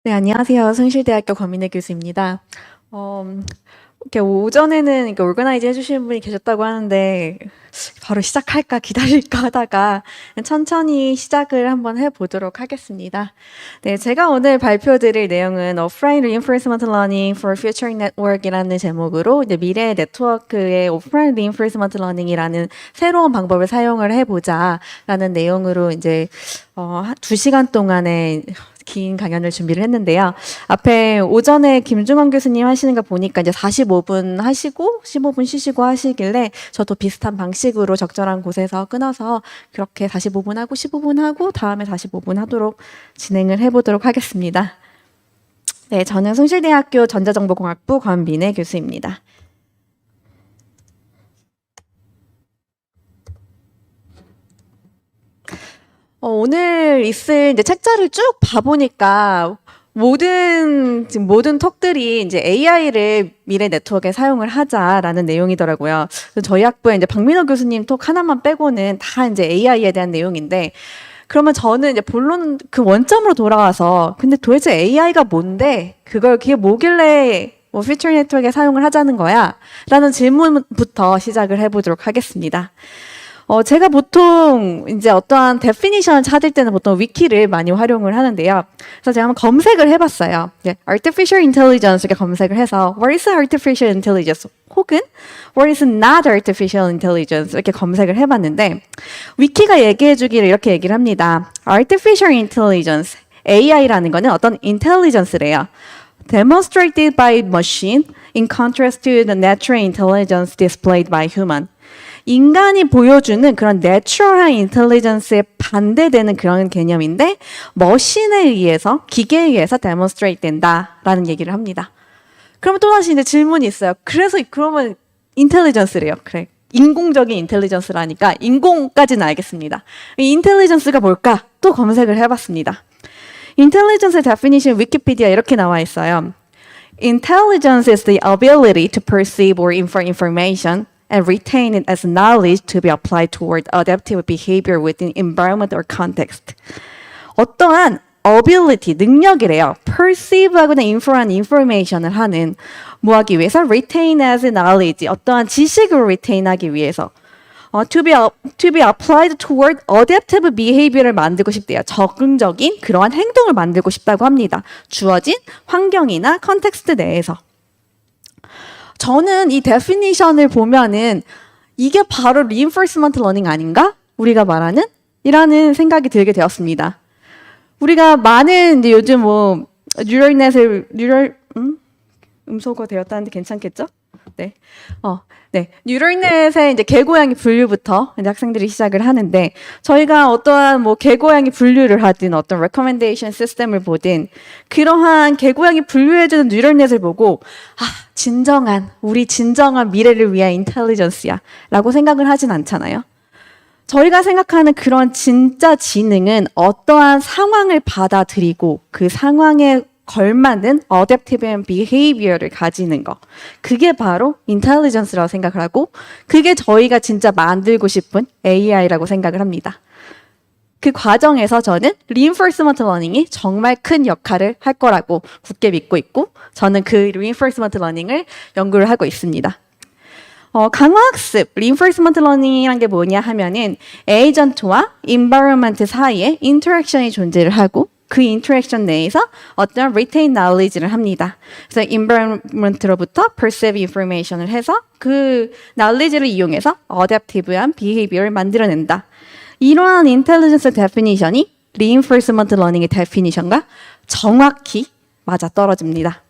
네, 안녕하세요. 숭실대학교 권민혜 교수입니다. 어, 이렇게 오전에는 이렇게 오르가나이즈 해주시는 분이 계셨다고 하는데 바로 시작할까 기다릴까 하다가 천천히 시작을 한번 해보도록 하겠습니다. 네, 제가 오늘 발표드릴 내용은 Offline Reinforcement Learning for Future Network이라는 제목으로 이제 미래 네트워크의 Offline Reinforcement Learning이라는 새로운 방법을 사용을 해보자라는 내용으로 이제 2시간 동안의 긴 강연을 준비를 했는데요. 앞에 오전에 김중원 교수님 하시는 거 보니까 이제 45분 하시고 15분 쉬시고 하시길래 저도 비슷한 방식으로 적절한 곳에서 끊어서 그렇게 45분 하고 15분 하고 다음에 45분 하도록 진행을 해보도록 하겠습니다. 네, 저는 숭실대학교 전자정보공학부 권민혜 교수입니다. 오늘 있을 이제 책자를 쭉 봐보니까 지금 모든 톡들이 이제 AI를 미래 네트워크에 사용을 하자라는 내용이더라고요. 그래서 저희 학부에 이제 박민호 교수님 톡 하나만 빼고는 다 이제 AI에 대한 내용인데, 그러면 저는 이제 본론 그 원점으로 돌아와서 근데 도대체 AI가 뭔데? 그게 뭐길래 뭐 퓨처 네트워크에 사용을 하자는 거야? 라는 질문부터 시작을 해보도록 하겠습니다. 제가 보통 이제 어떠한 데피니션을 찾을 때는 보통 위키를 많이 활용을 하는데요. 그래서 제가 한번 검색을 해봤어요. Artificial Intelligence 이렇게 검색을 해서 What is Artificial Intelligence? 혹은 What is not Artificial Intelligence? 이렇게 검색을 해봤는데 위키가 얘기해주기를 이렇게 얘기를 합니다. Artificial Intelligence, AI라는 거는 어떤 intelligence래요. Demonstrated by machine in contrast to the natural intelligence displayed by human. 인간이 보여주는 그런 내추럴한 인텔리전스에 반대되는 그런 개념인데 머신에 의해서, 기계에 의해서 데몬스트레이트 된다라는 얘기를 합니다. 그러면 또다시 이제 질문이 있어요. 그러면 인텔리전스래요. 그래. 인공적인 인텔리전스라니까 인공까지는 알겠습니다. 이 인텔리전스가 뭘까? 또 검색을 해봤습니다. 인텔리전스의 definition 위키피디아 이렇게 나와 있어요. Intelligence is the ability to perceive or infer information and retain it as knowledge to be applied toward adaptive behavior within environment or context. 어떠한 ability, 능력이래요. perceive하거나 infer한 information을 하는, 뭐 하기 위해서? retain as knowledge, 어떠한 지식을 retain하기 위해서. to be applied toward adaptive behavior를 만들고 싶대요. 적응적인 그러한 행동을 만들고 싶다고 합니다. 주어진 환경이나 컨텍스트 내에서. 저는 이 데피니션을 보면은 이게 바로 reinforcement learning 아닌가? 우리가 말하는? 이라는 생각이 들게 되었습니다. 우리가 많은 이제 요즘 뭐 음소거 되었다는데 괜찮겠죠? 네. 뉴럴넷의 이제 개고양이 분류부터 이제 학생들이 시작을 하는데, 저희가 어떠한 뭐 개고양이 분류를 하든 어떤 recommendation 시스템을 보든 그러한 개고양이 분류해주는 뉴럴넷을 보고 우리 진정한 미래를 위한 인텔리전스야 라고 생각을 하진 않잖아요. 저희가 생각하는 그런 진짜 지능은 어떠한 상황을 받아들이고 그 상황에 걸맞는 adaptive behavior를 가지는 거. 그게 바로 intelligence라고 생각을 하고, 그게 저희가 진짜 만들고 싶은 AI라고 생각을 합니다. 그 과정에서 저는 reinforcement learning이 정말 큰 역할을 할 거라고 굳게 믿고 있고, 저는 그 reinforcement learning을 연구를 하고 있습니다. 강화학습, reinforcement learning이란 게 뭐냐 하면은 에이전트와 environment 사이에 인터랙션이 존재를 하고, 그 인터랙션 내에서 어떤 retain knowledge를 합니다. 그래서 environment로부터 perceive information을 해서 그 knowledge를 이용해서 adaptive한 behavior를 만들어낸다. 이러한 intelligence definition이 reinforcement learning의 definition과 정확히 맞아떨어집니다.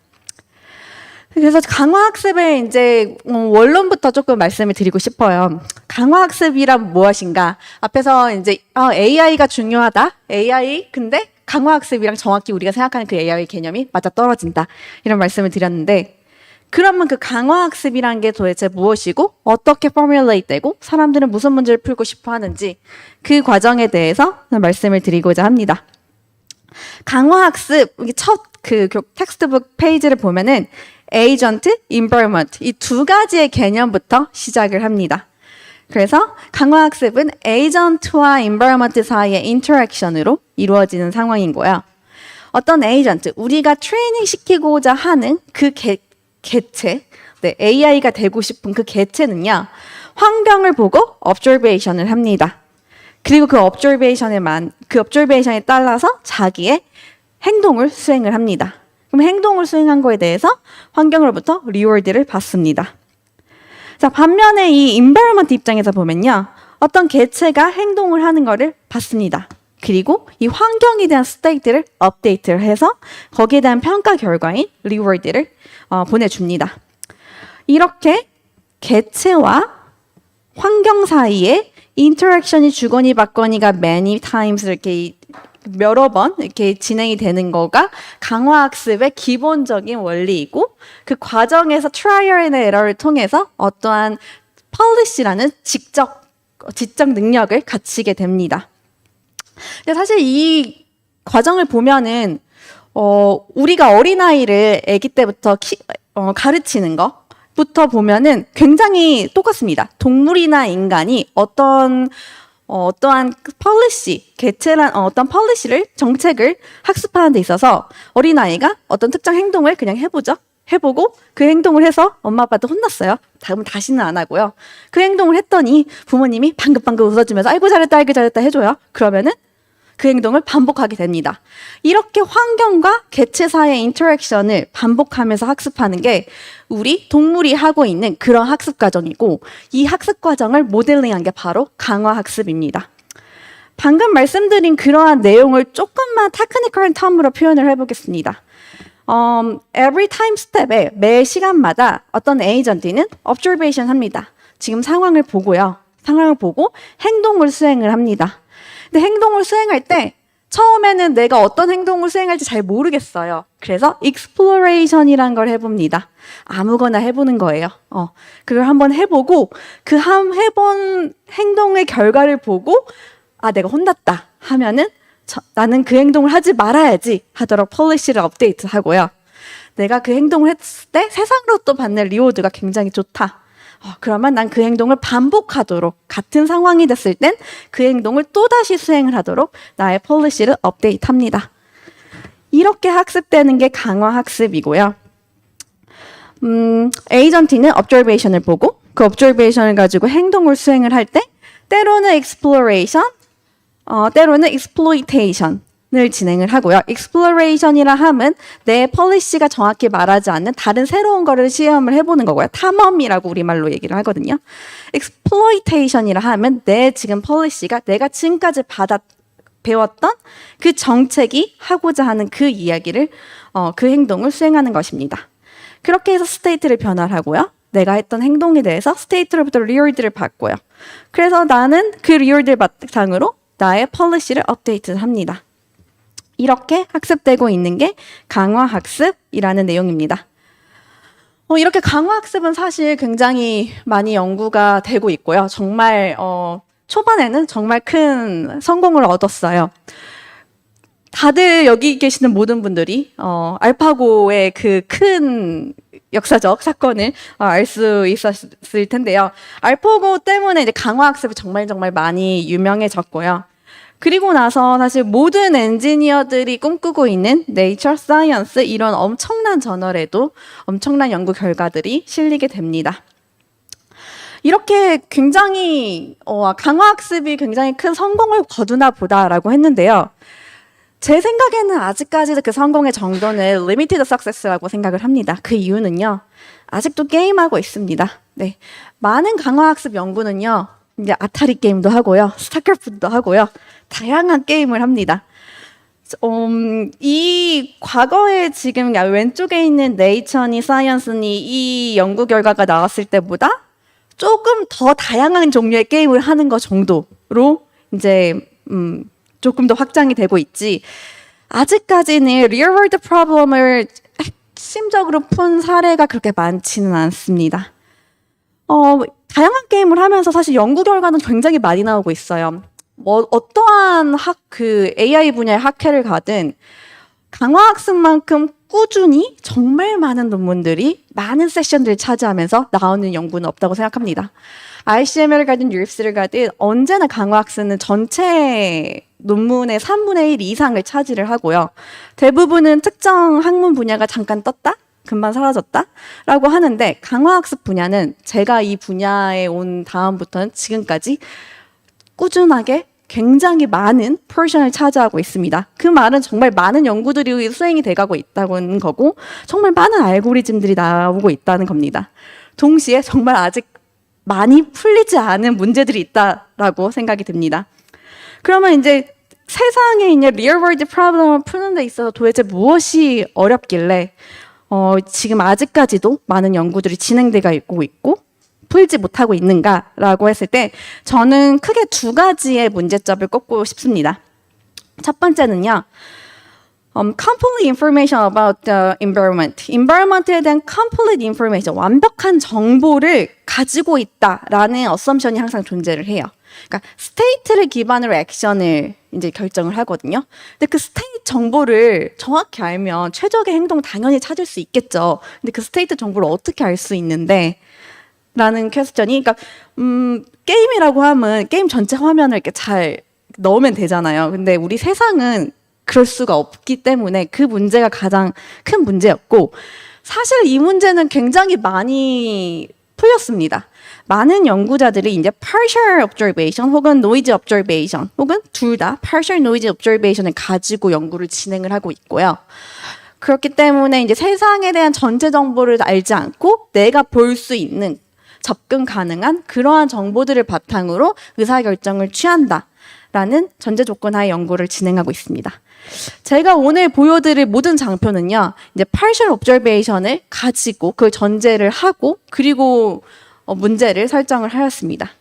그래서 강화학습의 이제 원론부터 조금 말씀을 드리고 싶어요. 강화학습이란 무엇인가? 앞에서 이제 AI가 중요하다. AI 근데 강화학습이랑 정확히 우리가 생각하는 그 AI 개념이 맞아떨어진다. 이런 말씀을 드렸는데, 그러면 그 강화학습이란 게 도대체 무엇이고 어떻게 formulate 되고 사람들은 무슨 문제를 풀고 싶어 하는지 그 과정에 대해서 말씀을 드리고자 합니다. 강화학습 첫 그 텍스트북 페이지를 보면은 에이전트, environment 이 두 가지의 개념부터 시작을 합니다. 그래서 강화학습은 에이전트와 environment 사이의 인터랙션으로 이루어지는 상황인 거예요. 어떤 에이전트, 우리가 트레이닝 시키고자 하는 그 개체, 네, AI가 되고 싶은 그 개체는요, 환경을 보고 observation을 합니다. 그리고 그 observation에 따라서 자기의 행동을 수행을 합니다. 그럼 행동을 수행한 거에 대해서 환경으로부터 리워드를 받습니다. 자, 반면에 이 environment 입장에서 보면요, 어떤 개체가 행동을 하는 거를 봤습니다. 그리고 이 환경에 대한 스테이트를 업데이트를 해서 거기에 대한 평가 결과인 리워드를 보내줍니다. 이렇게 개체와 환경 사이에 인터랙션이 주거니 받거니가 many times 이렇게 여러 번 이렇게 진행이 되는 거가 강화학습의 기본적인 원리이고, 그 과정에서 trial and error를 통해서 어떠한 policy라는 지적 능력을 갖추게 됩니다. 근데 사실 이 과정을 보면은 우리가 어린아이를 아기 때부터 가르치는 것부터 보면은 굉장히 똑같습니다. 동물이나 인간이 어떠한 어떤 폴리시를, 정책을 학습하는 데 있어서 어린아이가 어떤 특정 행동을 그냥 해보고 그 행동을 해서 엄마 아빠도 혼났어요. 다시는 안 하고요. 그 행동을 했더니 부모님이 방긋방긋 웃어주면서 아이고 잘했다 해줘요. 그러면은 그 행동을 반복하게 됩니다. 이렇게 환경과 개체 사이의 인터랙션을 반복하면서 학습하는 게 우리 동물이 하고 있는 그런 학습 과정이고, 이 학습 과정을 모델링한 게 바로 강화학습입니다. 방금 말씀드린 그러한 내용을 조금만 테크니컬한 텀으로 표현을 해보겠습니다. every time step에 매 시간마다 어떤 에이전트는 observation 합니다. 지금 상황을 보고요. 상황을 보고 행동을 수행을 합니다. 근데 행동을 수행할 때 처음에는 내가 어떤 행동을 수행할지 잘 모르겠어요. 그래서 exploration이란 걸 해봅니다. 아무거나 해보는 거예요. 그걸 한번 해보고 그 해본 행동의 결과를 보고 내가 혼났다 하면은 나는 그 행동을 하지 말아야지 하도록 폴리시를 업데이트하고요. 내가 그 행동을 했을 때 세상으로 또 받는 리워드가 굉장히 좋다. 그러면 난 그 행동을 반복하도록, 같은 상황이 됐을 땐 그 행동을 또다시 수행을 하도록 나의 폴리시를 업데이트합니다. 이렇게 학습되는 게 강화학습이고요. 에이전트는 observation을 보고 그 observation을 가지고 행동을 수행을 할 때 때로는 exploration, 때로는 exploitation을 진행을 하고요. exploration이라 함은 내 폴리시가 정확히 말하지 않는 다른 새로운 거를 시험을 해보는 거고요. 탐험이라고 우리말로 얘기를 하거든요. exploitation이라 하면 내 지금 폴리시가 내가 지금까지 배웠던 그 정책이 하고자 하는 그 이야기를, 그 행동을 수행하는 것입니다. 그렇게 해서 스테이트를 변화하고요. 내가 했던 행동에 대해서 스테이트로부터 리워드를 받고요. 그래서 나는 그 리워드를 바탕으로 나의 폴리시를 업데이트합니다. 이렇게 학습되고 있는 게 강화학습이라는 내용입니다. 이렇게 강화학습은 사실 굉장히 많이 연구가 되고 있고요. 정말 초반에는 정말 큰 성공을 얻었어요. 다들 여기 계시는 모든 분들이 알파고의 그 큰 역사적 사건을 알 수 있었을 텐데요. 알파고 때문에 이제 강화학습이 정말 많이 유명해졌고요. 그리고 나서 사실 모든 엔지니어들이 꿈꾸고 있는 네이처 사이언스, 이런 엄청난 저널에도 엄청난 연구 결과들이 실리게 됩니다. 이렇게 굉장히 강화학습이 굉장히 큰 성공을 거두나 보다라고 했는데요. 제 생각에는 아직까지도 그 성공의 정도는 limited success라고 생각을 합니다. 그 이유는요, 아직도 게임하고 있습니다. 네, 많은 강화학습 연구는요, 이제 아타리 게임도 하고요, 스타크래프트도 하고요, 다양한 게임을 합니다. 이 과거에 지금 왼쪽에 있는 네이처니 사이언스니 이 연구 결과가 나왔을 때보다 조금 더 다양한 종류의 게임을 하는 것 정도로 이제 조금 더 확장이 되고 있지, 아직까지는 real world problem을 핵심적으로 푼 사례가 그렇게 많지는 않습니다. 다양한 게임을 하면서 사실 연구 결과는 굉장히 많이 나오고 있어요. 어떠한 AI 분야의 학회를 가든 강화학습만큼 꾸준히 정말 많은 논문들이 많은 세션들을 차지하면서 나오는 연구는 없다고 생각합니다. RCML을 가든 UIPS를 가든 언제나 강화학습은 전체 논문의 3분의 1 이상을 차지를 하고요. 대부분은 특정 학문 분야가 잠깐 떴다? 금방 사라졌다? 라고 하는데 강화학습 분야는 제가 이 분야에 온 다음부터는 지금까지 꾸준하게 굉장히 많은 포션을 차지하고 있습니다. 그 말은 정말 많은 연구들이 수행이 돼가고 있다는 거고 정말 많은 알고리즘들이 나오고 있다는 겁니다. 동시에 정말 아직 많이 풀리지 않은 문제들이 있다라고 생각이 듭니다. 그러면 이제 세상에 있는 real world problem을 푸는 데 있어서 도대체 무엇이 어렵길래 지금 아직까지도 많은 연구들이 진행되고 있고 풀지 못하고 있는가라고 했을 때 저는 크게 두 가지의 문제점을 꼽고 싶습니다. 첫 번째는요. complete information about the environment. environment에 대한 complete information, 완벽한 정보를 가지고 있다라는 assumption이 항상 존재를 해요. 그러니까 스테이트를 기반으로 액션을 이제 결정을 하거든요. 근데 그 스테이트 정보를 정확히 알면 최적의 행동 당연히 찾을 수 있겠죠. 근데 그 스테이트 정보를 어떻게 알 수 있는데? 라는 퀘스천이, 그러니까 게임이라고 하면 게임 전체 화면을 이렇게 잘 넣으면 되잖아요. 근데 우리 세상은 그럴 수가 없기 때문에 그 문제가 가장 큰 문제였고 사실 이 문제는 굉장히 많이 풀렸습니다. 많은 연구자들이 이제 partial observation 혹은 noise observation 혹은 둘 다 partial noise observation을 가지고 연구를 진행을 하고 있고요. 그렇기 때문에 이제 세상에 대한 전체 정보를 알지 않고 내가 볼 수 있는 접근 가능한 그러한 정보들을 바탕으로 의사결정을 취한다라는 전제 조건 하에 연구를 진행하고 있습니다. 제가 오늘 보여드릴 모든 장표는요, 이제 partial observation을 가지고 그걸 전제를 하고 그리고 문제를 설정을 하였습니다.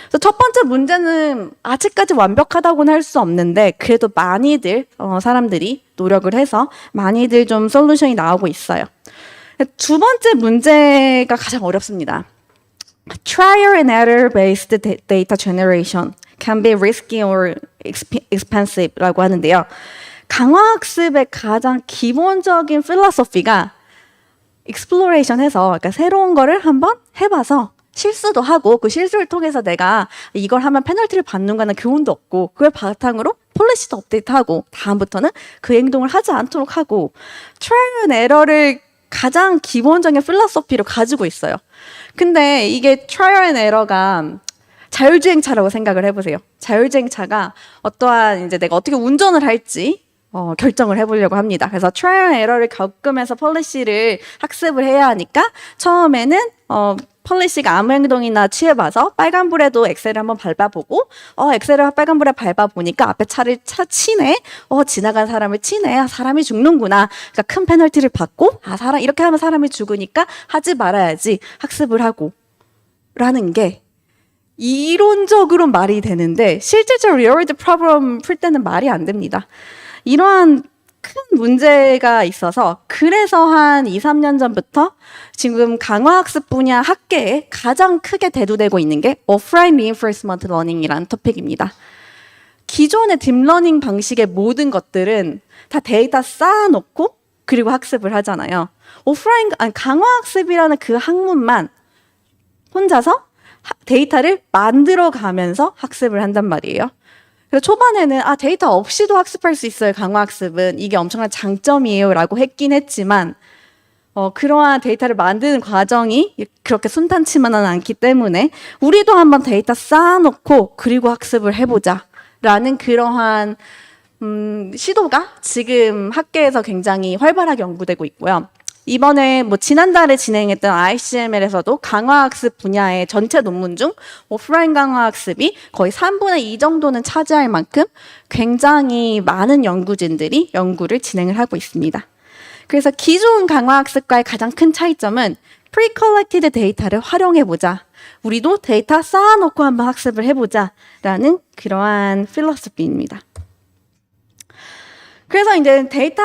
그래서 첫 번째 문제는 아직까지 완벽하다고는 할 수 없는데 그래도 많이들 사람들이 노력을 해서 많이들 좀 솔루션이 나오고 있어요. 두 번째 문제가 가장 어렵습니다. Trial and error based data generation can be risky or expensive라고 하는데요. 강화학습의 가장 기본적인 필로소피가 exploration 해서 그러니까 새로운 거를 한번 해봐서 실수도 하고 그 실수를 통해서 내가 이걸 하면 페널티를 받는 거는 교훈도 없고 그걸 바탕으로 폴리시도 업데이트하고 다음부터는 그 행동을 하지 않도록 하고 트라이얼 앤 에러를 가장 기본적인 필로소피로 가지고 있어요. 근데 이게 트라이얼 앤 에러가 자율주행차라고 생각을 해보세요. 자율주행차가 어떠한 이제 내가 어떻게 운전을 할지 결정을 해보려고 합니다. 그래서 트라이얼 앤 에러를 겪으면서 폴리시를 학습을 해야 하니까 처음에는 폴리시가 아무 행동이나 취해봐서 빨간불에도 엑셀을 한번 밟아보고 엑셀을 빨간불에 밟아보니까 앞에 차를 치네. 지나간 사람을 치네. 사람이 죽는구나. 그러니까 큰 페널티를 받고 이렇게 하면 사람이 죽으니까 하지 말아야지 학습을 하고 라는 게 이론적으로 말이 되는데 실질적으로 리얼월드 프로블럼 풀 때는 말이 안 됩니다. 이러한 큰 문제가 있어서 그래서 한 2, 3년 전부터 지금 강화학습 분야 학계에 가장 크게 대두되고 있는 게 Offline Reinforcement Learning이라는 토픽입니다. 기존의 딥러닝 방식의 모든 것들은 다 데이터 쌓아놓고 그리고 학습을 하잖아요. 강화학습이라는 그 학문만 혼자서 데이터를 만들어가면서 학습을 한단 말이에요. 그래서 초반에는 데이터 없이도 학습할 수 있어요. 강화학습은 이게 엄청난 장점이에요 라고 했긴 했지만 그러한 데이터를 만드는 과정이 그렇게 순탄치만은 않기 때문에 우리도 한번 데이터 쌓아놓고 그리고 학습을 해보자 라는 그러한 시도가 지금 학계에서 굉장히 활발하게 연구되고 있고요. 이번에 지난달에 진행했던 ICML에서도 강화학습 분야의 전체 논문 중 오프라인 강화학습이 거의 3분의 2 정도는 차지할 만큼 굉장히 많은 연구진들이 연구를 진행을 하고 있습니다. 그래서 기존 강화학습과의 가장 큰 차이점은 pre-collected 데이터를 활용해보자. 우리도 데이터 쌓아놓고 한번 학습을 해보자. 라는 그러한 필로소피입니다. 그래서 이제 데이터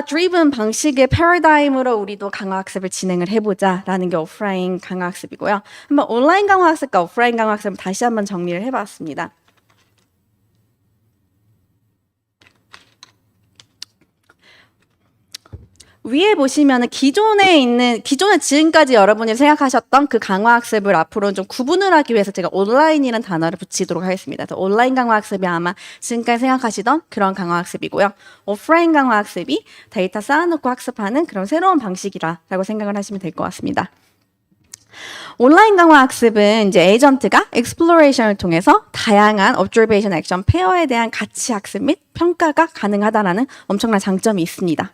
드리븐 방식의 패러다임으로 우리도 강화학습을 진행을 해보자라는 게 오프라인 강화학습이고요. 한번 온라인 강화학습과 오프라인 강화학습을 다시 한번 정리를 해봤습니다. 위에 보시면은 기존에 지금까지 여러분이 생각하셨던 그 강화학습을 앞으로는 좀 구분을 하기 위해서 제가 온라인이라는 단어를 붙이도록 하겠습니다. 그래서 온라인 강화학습이 아마 지금까지 생각하시던 그런 강화학습이고요. 오프라인 강화학습이 데이터 쌓아놓고 학습하는 그런 새로운 방식이라고 생각을 하시면 될 것 같습니다. 온라인 강화 학습은 이제 에이전트가 exploration을 통해서 다양한 observation, action, 페어에 대한 가치 학습 및 평가가 가능하다라는 엄청난 장점이 있습니다.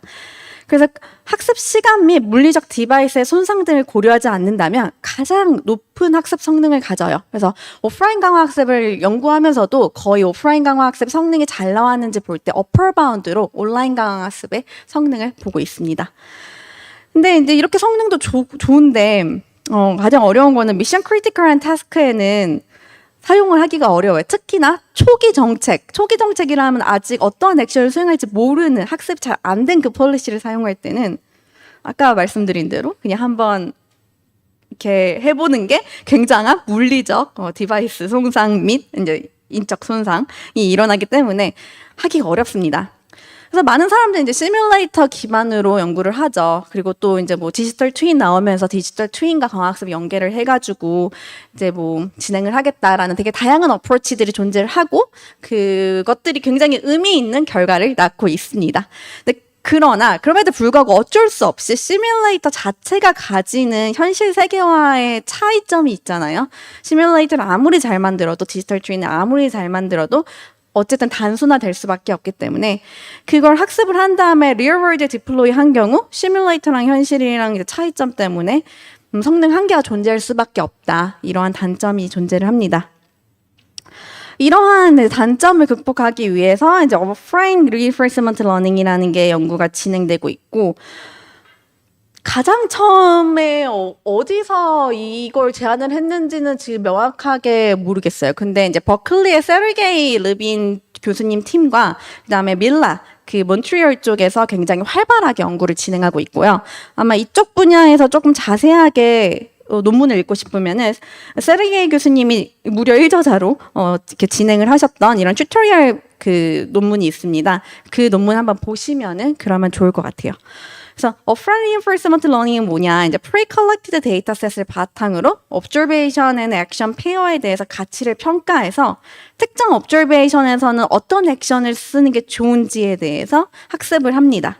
그래서 학습 시간 및 물리적 디바이스의 손상 등을 고려하지 않는다면 가장 높은 학습 성능을 가져요. 그래서 오프라인 강화 학습을 연구하면서도 거의 오프라인 강화 학습 성능이 잘 나왔는지 볼 때 어퍼 바운드로 온라인 강화 학습의 성능을 보고 있습니다. 근데 이제 이렇게 성능도 좋은데 가장 어려운 거는 미션 크리티컬한 타스크에는 사용을 하기가 어려워요. 특히나 초기 정책이라면 아직 어떠한 액션을 수행할지 모르는 학습 잘 안 된 그 폴리시를 사용할 때는 아까 말씀드린 대로 그냥 한번 이렇게 해보는 게 굉장한 물리적 디바이스 손상 및 이제 인적 손상이 일어나기 때문에 하기가 어렵습니다. 그래서 많은 사람들이 이제 시뮬레이터 기반으로 연구를 하죠. 그리고 또 이제 뭐 디지털 트윈 나오면서 디지털 트윈과 강화학습 연계를 해가지고 이제 뭐 진행을 하겠다라는 되게 다양한 어프로치들이 존재를 하고 그것들이 굉장히 의미 있는 결과를 낳고 있습니다. 근데 그럼에도 불구하고 어쩔 수 없이 시뮬레이터 자체가 가지는 현실 세계화의 차이점이 있잖아요. 시뮬레이터를 아무리 잘 만들어도 디지털 트윈을 아무리 잘 만들어도 어쨌든 단순화될 수밖에 없기 때문에 그걸 학습을 한 다음에 리얼월드에 디플로이 한 경우 시뮬레이터랑 현실이랑 이제 차이점 때문에 성능 한계가 존재할 수밖에 없다. 이러한 단점이 존재를 합니다. 이러한 단점을 극복하기 위해서 이제 오프라인 reinforcement learning이라는 게 연구가 진행되고 있고 가장 처음에 어디서 이걸 제안을 했는지는 지금 명확하게 모르겠어요. 근데 이제 버클리의 세르게이 르빈 교수님 팀과 그다음에 밀라 그 몬트리올 쪽에서 굉장히 활발하게 연구를 진행하고 있고요. 아마 이쪽 분야에서 조금 자세하게 논문을 읽고 싶으면은 세르게이 교수님이 무려 1저자로 이렇게 진행을 하셨던 이런 튜토리얼 그 논문이 있습니다. 그 논문 한번 보시면은 그러면 좋을 것 같아요. 그래서 offline reinforcement learning은 뭐냐? 이제 pre-collected dataset을 바탕으로 observation and action 페어에 대해서 가치를 평가해서 특정 observation에서는 어떤 액션을 쓰는 게 좋은지에 대해서 학습을 합니다.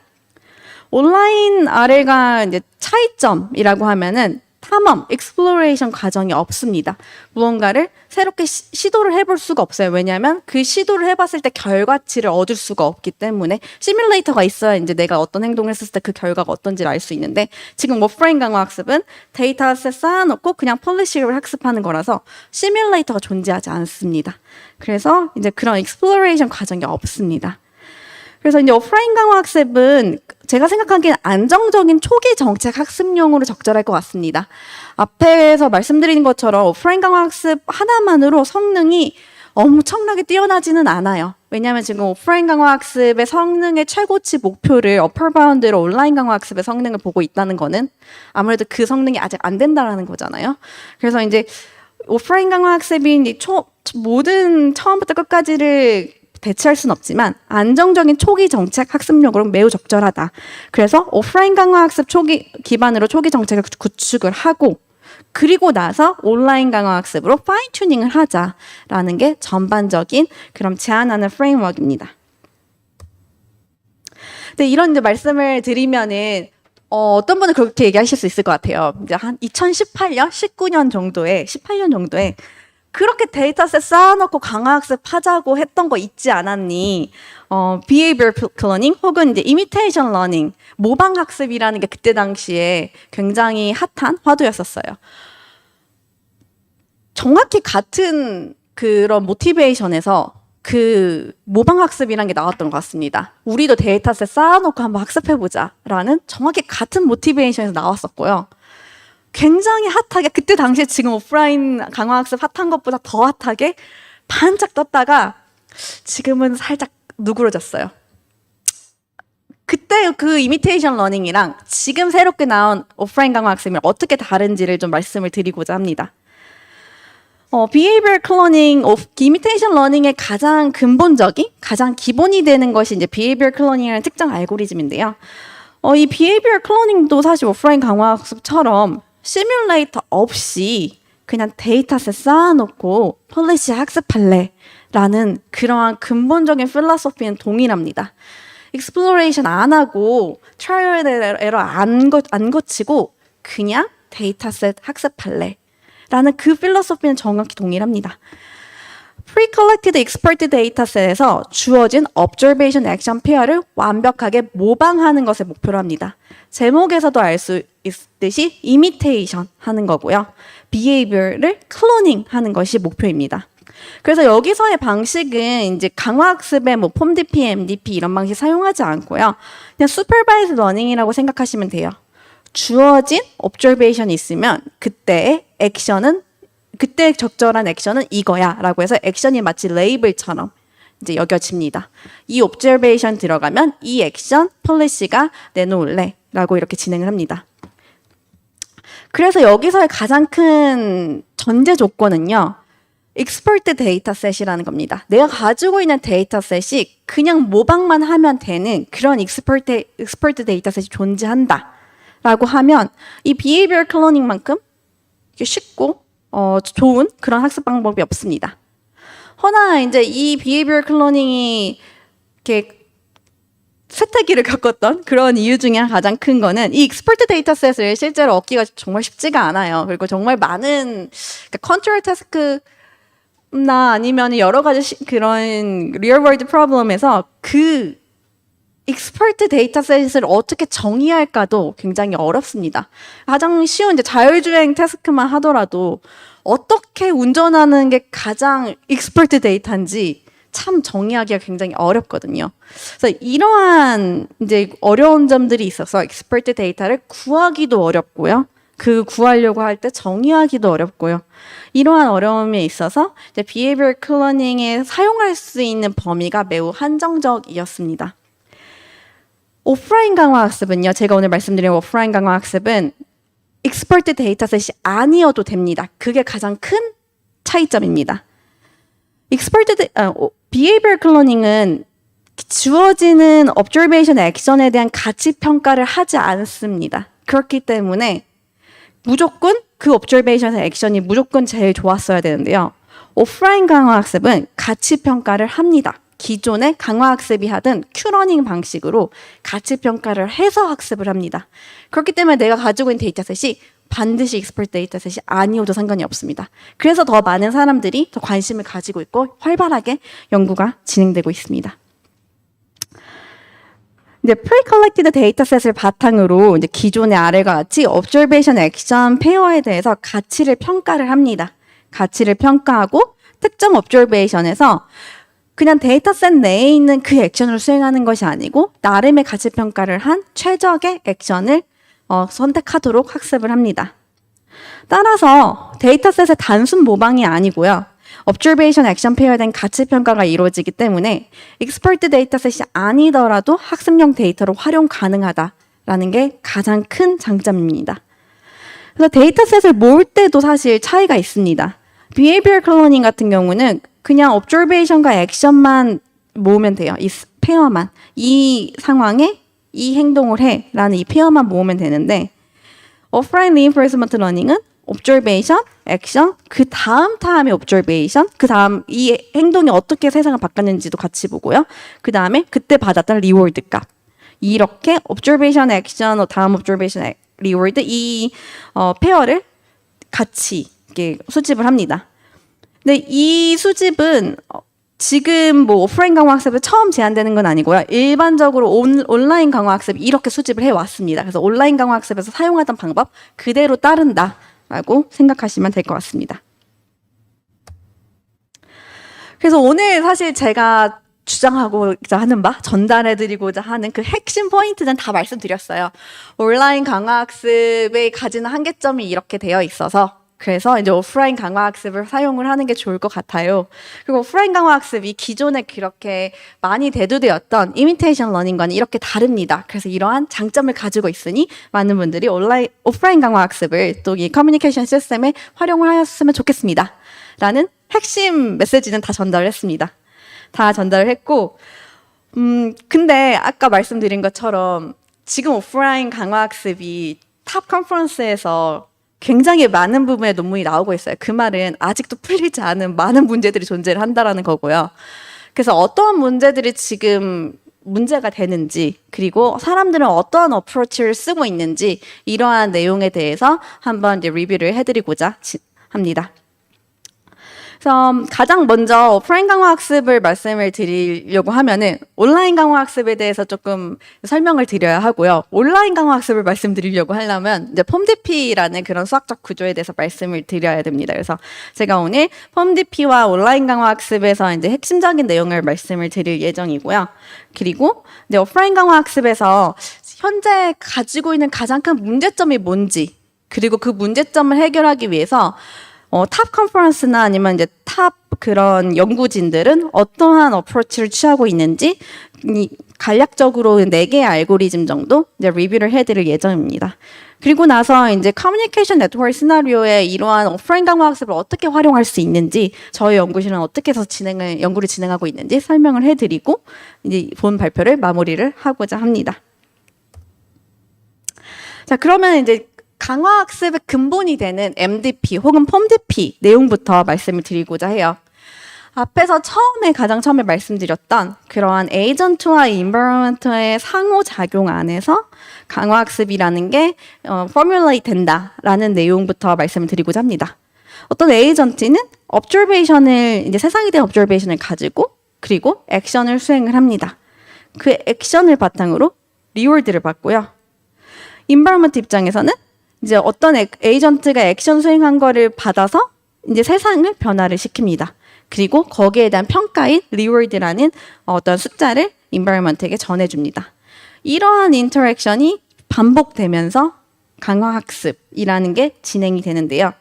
온라인 아래가 이제 차이점이라고 하면은 탐험, exploration 과정이 없습니다. 무언가를 새롭게 시도를 해볼 수가 없어요. 왜냐하면 그 시도를 해봤을 때 결과치를 얻을 수가 없기 때문에 시뮬레이터가 있어야 이제 내가 어떤 행동을 했을 때 그 결과가 어떤지를 알 수 있는데 지금 오프라인 강화 학습은 데이터셋 쌓아놓고 그냥 폴리시를 학습하는 거라서 시뮬레이터가 존재하지 않습니다. 그래서 이제 그런 exploration 과정이 없습니다. 그래서 이제 오프라인 강화 학습은 제가 생각하기엔 안정적인 초기 정책 학습용으로 적절할 것 같습니다. 앞에서 말씀드린 것처럼 오프라인 강화 학습 하나만으로 성능이 엄청나게 뛰어나지는 않아요. 왜냐하면 지금 오프라인 강화 학습의 성능의 최고치 목표를 어퍼 바운드로 온라인 강화 학습의 성능을 보고 있다는 거는 아무래도 그 성능이 아직 안 된다는 거잖아요. 그래서 이제 오프라인 강화 학습이 모든 처음부터 끝까지를 대체할 수는 없지만 안정적인 초기 정책 학습용으로 매우 적절하다. 그래서 오프라인 강화 학습 기반으로 초기 정책을 구축을 하고 그리고 나서 온라인 강화 학습으로 파인 튜닝을 하자라는 게 전반적인 그런 제안하는 프레임워크입니다. 근데 이런 이제 말씀을 드리면은 어떤 분은 그렇게 얘기하실 수 있을 것 같아요. 이제 한 2018년, 18년 정도에 그렇게 데이터셋 쌓아놓고 강화학습 하자고 했던 거 있지 않았니? behavior cloning 혹은 이제 imitation learning, 모방학습이라는 게 그때 당시에 굉장히 핫한 화두였었어요. 정확히 같은 그런 모티베이션에서 그 모방학습이라는 게 나왔던 것 같습니다. 우리도 데이터셋 쌓아놓고 한번 학습해보자라는 정확히 같은 모티베이션에서 나왔었고요. 굉장히 핫하게 그때 당시에 지금 오프라인 강화학습 핫한 것보다 더 핫하게 반짝 떴다가 지금은 살짝 누그러졌어요. 그때 그 이미테이션 러닝이랑 지금 새롭게 나온 오프라인 강화학습이 어떻게 다른지를 좀 말씀을 드리고자 합니다. behavior cloning, imitation learning의 가장 근본적인, 가장 기본이 되는 것이 이제 behavior cloning이라는 특정 알고리즘인데요. 이 behavior cloning도 사실 오프라인 강화학습처럼 시뮬레이터 없이 그냥 데이터셋 쌓아놓고 폴리시 학습할래 라는 그러한 근본적인 필로소피는 동일합니다. exploration 안 하고 trial and error 안 거치고 그냥 데이터셋 학습할래 라는 그 필로소피는 정확히 동일합니다. Pre-collected expert 데이터셋에서 주어진 observation action 페어를 완벽하게 모방하는 것을 목표로 합니다. 제목에서도 알 수 있듯이 imitation 하는 거고요. behavior를 cloning 하는 것이 목표입니다. 그래서 여기서의 방식은 이제 강화학습의 뭐 폼DP, MDP 이런 방식 사용하지 않고요. 그냥 supervised learning이라고 생각하시면 돼요. 주어진 observation이 있으면 그때의 액션은 그때 적절한 액션은 이거야 라고 해서 액션이 마치 레이블처럼 이제 여겨집니다. 이 observation 들어가면 이 액션 폴리시가 내놓을래 라고 이렇게 진행을 합니다. 그래서 여기서의 가장 큰 전제 조건은요. expert 데이터셋이라는 겁니다. 내가 가지고 있는 데이터셋이 그냥 모방만 하면 되는 그런 expert 데이터셋이 존재한다 라고 하면 이 behavior cloning만큼 쉽고 좋은 그런 학습 방법이 없습니다. 허나 이제 이 behavior cloning이 이렇게 쇠퇴기를 겪었던 그런 이유 중에 가장 큰 거는 이 expert 데이터셋을 실제로 얻기가 정말 쉽지가 않아요. 그리고 정말 많은 컨트롤 태스크나 아니면 여러 가지 그런 real world problem에서 그 expert 데이터셋을 어떻게 정의할까도 굉장히 어렵습니다. 가장 쉬운 이제 자율주행 태스크만 하더라도 어떻게 운전하는 게 가장 expert 데이터인지 참 정의하기가 굉장히 어렵거든요. 그래서 이러한 이제 어려운 점들이 있어서 expert 데이터를 구하기도 어렵고요. 그 구하려고 할 때 정의하기도 어렵고요. 이러한 어려움에 있어서 이제 behavior cloning에 사용할 수 있는 범위가 매우 한정적이었습니다. 오프라인 강화학습은요. 제가 오늘 말씀드린 오프라인 강화학습은 expert 데이터셋이 아니어도 됩니다. 그게 가장 큰 차이점입니다. behavior cloning은 주어지는 observation 액션에 대한 가치 평가를 하지 않습니다. 그렇기 때문에 무조건 그 observation 액션이 무조건 제일 좋았어야 되는데요. 오프라인 강화학습은 가치 평가를 합니다. 기존의 강화학습이 하던 큐러닝 방식으로 가치 평가를 해서 학습을 합니다. 그렇기 때문에 내가 가지고 있는 데이터셋이 반드시 expert 데이터셋이 아니어도 상관이 없습니다. 그래서 더 많은 사람들이 더 관심을 가지고 있고 활발하게 연구가 진행되고 있습니다. 이제 pre-collected 데이터셋을 바탕으로 이제 기존의 아래와 같이 observation, action, pair에 대해서 가치를 평가를 합니다. 가치를 평가하고 특정 observation에서 그냥 데이터셋 내에 있는 그 액션을 수행하는 것이 아니고 나름의 가치 평가를 한 최적의 액션을 선택하도록 학습을 합니다. 따라서 데이터셋의 단순 모방이 아니고요. observation, action 페어에 대한 가치 평가가 이루어지기 때문에 expert 데이터셋이 아니더라도 학습용 데이터로 활용 가능하다라는 게 가장 큰 장점입니다. 그래서 데이터셋을 모을 때도 사실 차이가 있습니다. behavior cloning 같은 경우는 그냥 observation과 action만 모으면 돼요. 이 페어만. 이 상황에 이 행동을 해 라는 이 페어만 모으면 되는데 offline reinforcement learning은 observation, action, 그 다음의 observation, 그 다음 이 행동이 어떻게 세상을 바꿨는지도 같이 보고요. 그 다음에 그때 받았던 리워드 값. 이렇게 observation, action, 다음 observation, reward 이 페어를 같이 이렇게 수집을 합니다. 근데 이 수집은 지금 뭐 오프라인 강화학습에 처음 제한되는 건 아니고요. 일반적으로 온라인 강화학습 이렇게 수집을 해왔습니다. 그래서 온라인 강화학습에서 사용하던 방법 그대로 따른다라고 생각하시면 될 것 같습니다. 그래서 오늘 사실 제가 주장하고자 하는 바, 전달해드리고자 하는 그 핵심 포인트는 다 말씀드렸어요. 온라인 강화학습에 가지는 한계점이 이렇게 되어 있어서 그래서 이제 오프라인 강화학습을 사용을 하는 게 좋을 것 같아요. 그리고 오프라인 강화학습이 기존에 그렇게 많이 대두되었던 이미테이션 러닝과는 이렇게 다릅니다. 그래서 이러한 장점을 가지고 있으니 많은 분들이 오프라인 강화학습을 또 이 커뮤니케이션 시스템에 활용을 하였으면 좋겠습니다. 라는 핵심 메시지는 다 전달을 했습니다. 다 전달을 했고 근데 아까 말씀드린 것처럼 지금 오프라인 강화학습이 탑 컨퍼런스에서 굉장히 많은 부분의 논문이 나오고 있어요. 그 말은 아직도 풀리지 않은 많은 문제들이 존재를 한다라는 거고요. 그래서 어떠한 문제들이 지금 문제가 되는지, 그리고 사람들은 어떠한 어프로치를 쓰고 있는지, 이러한 내용에 대해서 한번 이제 리뷰를 해드리고자 합니다. 그래서 가장 먼저 오프라인 강화 학습을 말씀을 드리려고 하면은 온라인 강화 학습에 대해서 조금 설명을 드려야 하고요. 온라인 강화 학습을 말씀드리려고 하려면 이제 폼DP라는 그런 수학적 구조에 대해서 말씀을 드려야 됩니다. 그래서 제가 오늘 폼DP와 온라인 강화 학습에서 이제 핵심적인 내용을 말씀을 드릴 예정이고요. 그리고 이제 오프라인 강화 학습에서 현재 가지고 있는 가장 큰 문제점이 뭔지, 그리고 그 문제점을 해결하기 위해서 탑 컨퍼런스나 아니면 이제 탑 그런 연구진들은 어떠한 어프로치를 취하고 있는지 간략적으로 4개의 알고리즘 정도 이제 리뷰를 해드릴 예정입니다. 그리고 나서 이제 커뮤니케이션 네트워크 시나리오에 이러한 오프라인 강화 학습을 어떻게 활용할 수 있는지, 저희 연구실은 어떻게 해서 연구를 진행하고 있는지 설명을 해드리고 이제 본 발표를 마무리를 하고자 합니다. 자, 그러면 이제 강화학습의 근본이 되는 MDP 혹은 폼DP 내용부터 말씀을 드리고자 해요. 앞에서 가장 처음에 말씀드렸던 그러한 에이전트와 인버런먼트의 상호작용 안에서 강화학습이라는 게 포뮬레이트 된다라는 내용부터 말씀을 드리고자 합니다. 어떤 에이전트는 observation을, 이제 세상에 대한 observation을 가지고, 그리고 액션을 수행을 합니다. 그 액션을 바탕으로 리워드를 받고요. 인버런먼트 입장에서는 이제 어떤 에이전트가 액션 수행한 거를 받아서 이제 세상을 변화를 시킵니다. 그리고 거기에 대한 평가인 리워드라는 어떤 숫자를 인바이러먼트에게 전해줍니다. 이러한 인터랙션이 반복되면서 강화학습이라는 게 진행이 되는데요.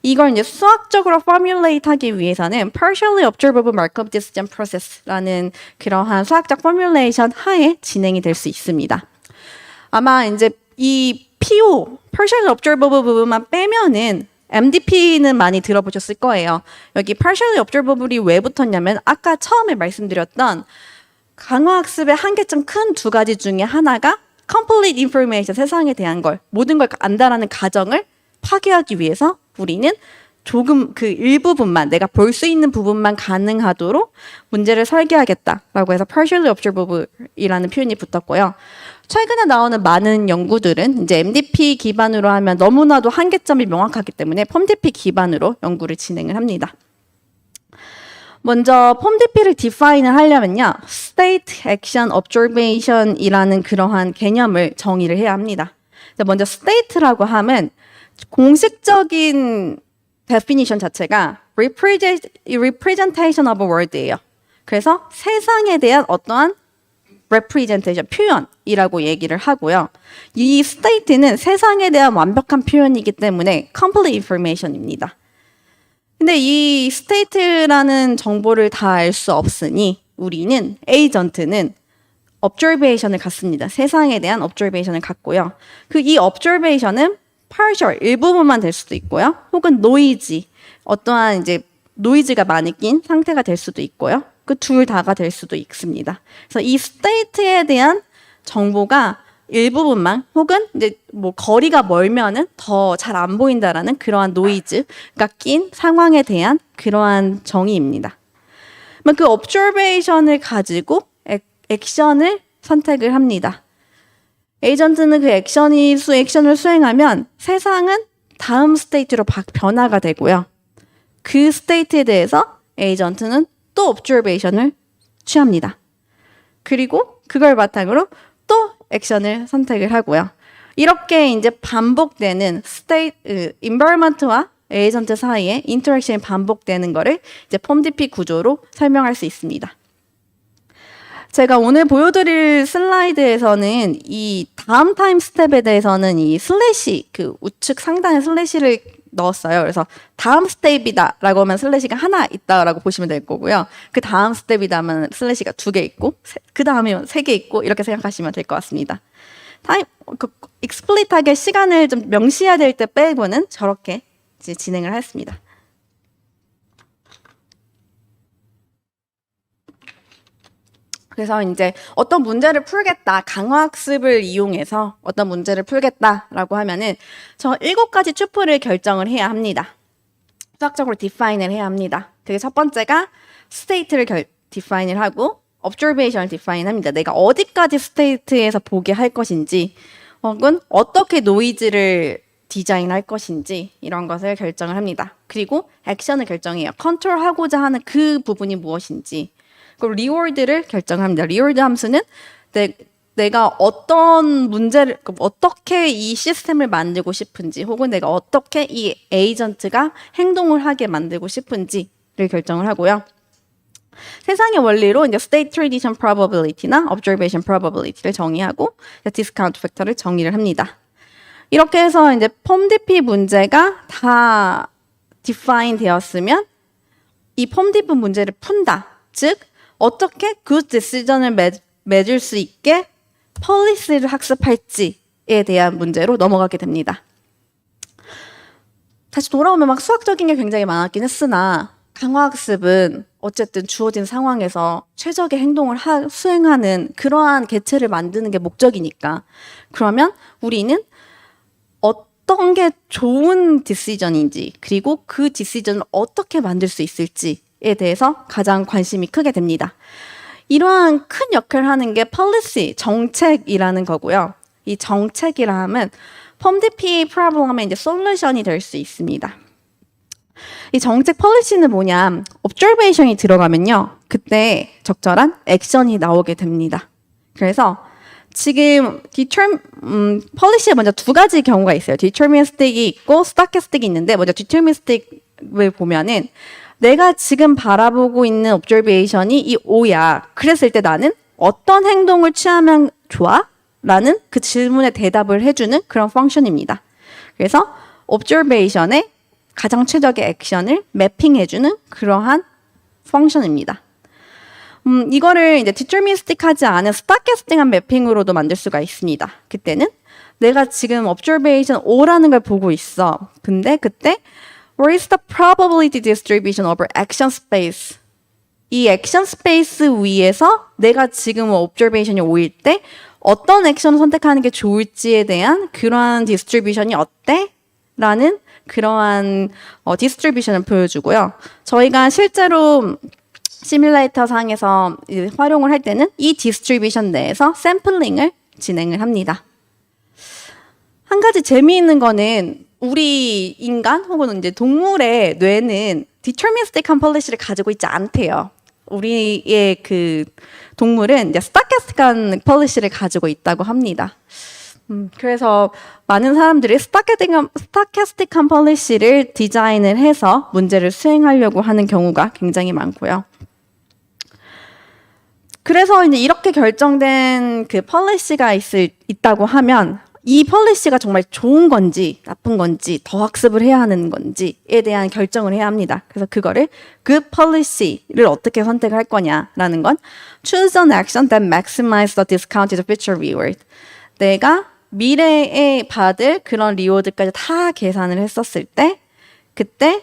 이걸 이제 수학적으로 포뮬레이트 하기 위해서는 partially observable Markov decision process라는 그러한 수학적 포뮬레이션 하에 진행이 될 수 있습니다. 아마 이제 이 PO, partially observable 부분만 빼면은 MDP는 많이 들어보셨을 거예요. 여기 partially observable이 왜 붙었냐면 아까 처음에 말씀드렸던 강화학습의 한계점 큰 2가지 중에 하나가 complete information, 세상에 대한 걸, 모든 걸 안다라는 가정을 파괴하기 위해서 우리는 조금 그 일부분만, 내가 볼 수 있는 부분만 가능하도록 문제를 설계하겠다라고 해서 partially observable이라는 표현이 붙었고요. 최근에 나오는 많은 연구들은 이제 MDP 기반으로 하면 너무나도 한계점이 명확하기 때문에 폼DP 기반으로 연구를 진행을 합니다. 먼저 폼DP를 디파인을 하려면요, State Action Observation이라는 그러한 개념을 정의를 해야 합니다. 먼저 State라고 하면 공식적인 definition 자체가 representation of a world예요. 그래서 세상에 대한 어떠한 representation, 표현이라고 얘기를 하고요. 이 state는 세상에 대한 완벽한 표현이기 때문에 complete information입니다. 근데 이 state라는 정보를 다 알 수 없으니 우리는 에이전트는 observation을 갖습니다. 세상에 대한 observation을 갖고요. 이 observation은 partial, 일부분만 될 수도 있고요. 혹은 noisy, 어떠한 이제 노이즈가 많이 낀 상태가 될 수도 있고요. 그 둘 다가 될 수도 있습니다. 그래서 이 스테이트에 대한 정보가 일부분만, 혹은 이제 뭐 거리가 멀면은 더 잘 안 보인다라는 그러한 노이즈가 낀 상황에 대한 그러한 정의입니다. 그 observation을 가지고 액션을 선택을 합니다. 에이전트는 그 액션을 수행하면 세상은 다음 스테이트로 변화가 되고요. 그 스테이트에 대해서 에이전트는 또 observation을 취합니다. 그리고 그걸 바탕으로 또 액션을 선택을 하고요. 이렇게 이제 반복되는 environment와 에이전트 사이에 인터랙션이 반복되는 거를 이제 폼DP 구조로 설명할 수 있습니다. 제가 오늘 보여드릴 슬라이드에서는 이 다음 타임 스텝에 대해서는 이 슬래시, 그 우측 상단에 슬래시를 넣었어요. 그래서 다음 스텝이다라고 하면 슬래시가 하나 있다라고 보시면 될 거고요. 그 다음 스텝이다 하면 슬래시가 2개 있고, 그 다음이면 3개 있고, 이렇게 생각하시면 될 것 같습니다. 익스플릿하게 시간을 좀 명시해야 될 때 빼고는 저렇게 이제 진행을 했습니다. 그래서 이제 어떤 문제를 풀겠다, 강화학습을 이용해서 어떤 문제를 풀겠다라고 하면은 저 7가지 추프를 결정을 해야 합니다. 수학적으로 디파인을 해야 합니다. 그게 첫 번째가 스테이트를 디파인을 하고 observation을 디파인 합니다. 내가 어디까지 스테이트에서 보게 할 것인지 혹은 어떻게 노이즈를 디자인할 것인지 이런 것을 결정을 합니다. 그리고 액션을 결정해요. 컨트롤하고자 하는 그 부분이 무엇인지. 그리고 리워드를 결정합니다. 리워드 함수는 내가 어떤 문제를 어떻게 이 시스템을 만들고 싶은지 혹은 내가 어떻게 이 에이전트가 행동을 하게 만들고 싶은지를 결정을 하고요. 세상의 원리로 이제 state transition probability나 observation probability를 정의하고 discount factor를 정의를 합니다. 이렇게 해서 이제 폼디피 문제가 다 define 되었으면 이 폼디피 문제를 푼다. 즉 어떻게 good decision을 맺을 수 있게 policy를 학습할지에 대한 문제로 넘어가게 됩니다. 다시 돌아오면 막 수학적인 게 굉장히 많았긴 했으나 강화학습은 어쨌든 주어진 상황에서 최적의 행동을 수행하는 그러한 개체를 만드는 게 목적이니까 그러면 우리는 어떤 게 좋은 디시전인지 그리고 그 디시전을 어떻게 만들 수 있을지에 대해서 가장 관심이 크게 됩니다. 이러한 큰 역할을 하는 게 policy, 정책이라는 거고요. 이 정책이라 하면 폼디피 프로블럼의 이제 솔루션이 될 수 있습니다. 이 정책 폴리시는 뭐냐? observation이 들어가면요. 그때 적절한 액션이 나오게 됩니다. 그래서 지금 폴리시에 먼저 2가지 경우가 있어요. deterministic이 있고 stochastic이 있는데 먼저 deterministic을 보면은 내가 지금 바라보고 있는 observation이 이 O야. 그랬을 때 나는 어떤 행동을 취하면 좋아? 라는 그 질문에 대답을 해주는 그런 펑션입니다. 그래서 observation에 가장 최적의 액션을 매핑해주는 그러한 펑션입니다. 이거를 이제 deterministic하지 않은 stochastic한 매핑으로도 만들 수가 있습니다. 그때는 내가 지금 observation O라는 걸 보고 있어. 근데 그때 What is the probability distribution over action space? 이 액션 스페이스 위에서 내가 지금 observation이 5일 때 어떤 액션을 선택하는 게 좋을지에 대한 그러한 디스트리뷰션이 어때? 라는 그러한 디스트리뷰션을 보여주고요. 저희가 실제로 시뮬레이터 상에서 활용을 할 때는 이 디스트리뷰션 내에서 샘플링을 진행을 합니다. 한 가지 재미있는 거는 우리 인간 혹은 이제 동물의 뇌는 디터미니스틱한 폴리시를 가지고 있지 않대요. 우리의 그 동물은 이제 스타캐스틱한 폴리시를 가지고 있다고 합니다. 그래서 많은 사람들이 스타캐스틱한 폴리시를 디자인을 해서 문제를 수행하려고 하는 경우가 굉장히 많고요. 그래서 이제 이렇게 결정된 그 폴리시가 있다고 하면 이 폴리시가 정말 좋은 건지 나쁜 건지 더 학습을 해야 하는 건지에 대한 결정을 해야 합니다. 그래서 그거를 good policy를 어떻게 선택을 할 거냐라는 건 choose an action that maximize the discounted future reward. 내가 미래에 받을 그런 리워드까지 다 계산을 했었을 때 그때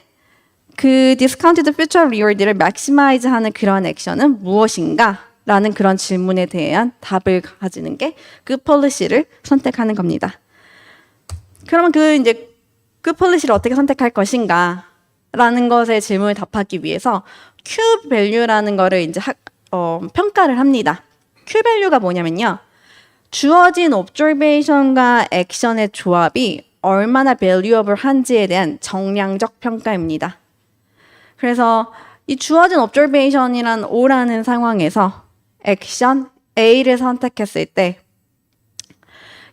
그 discounted future reward를 maximize 하는 그런 액션은 무엇인가? 라는 그런 질문에 대한 답을 가지는 게 그 폴리시를 선택하는 겁니다. 그러면 그 폴리시를 어떻게 선택할 것인가? 라는 것에 질문을 답하기 위해서 Q 밸류라는 거를 이제 평가를 합니다. Q 밸류가 뭐냐면요. 주어진 observation과 액션의 조합이 얼마나 valuable한지에 대한 정량적 평가입니다. 그래서 이 주어진 observation이란 O라는 상황에서 액션 A를 선택했을 때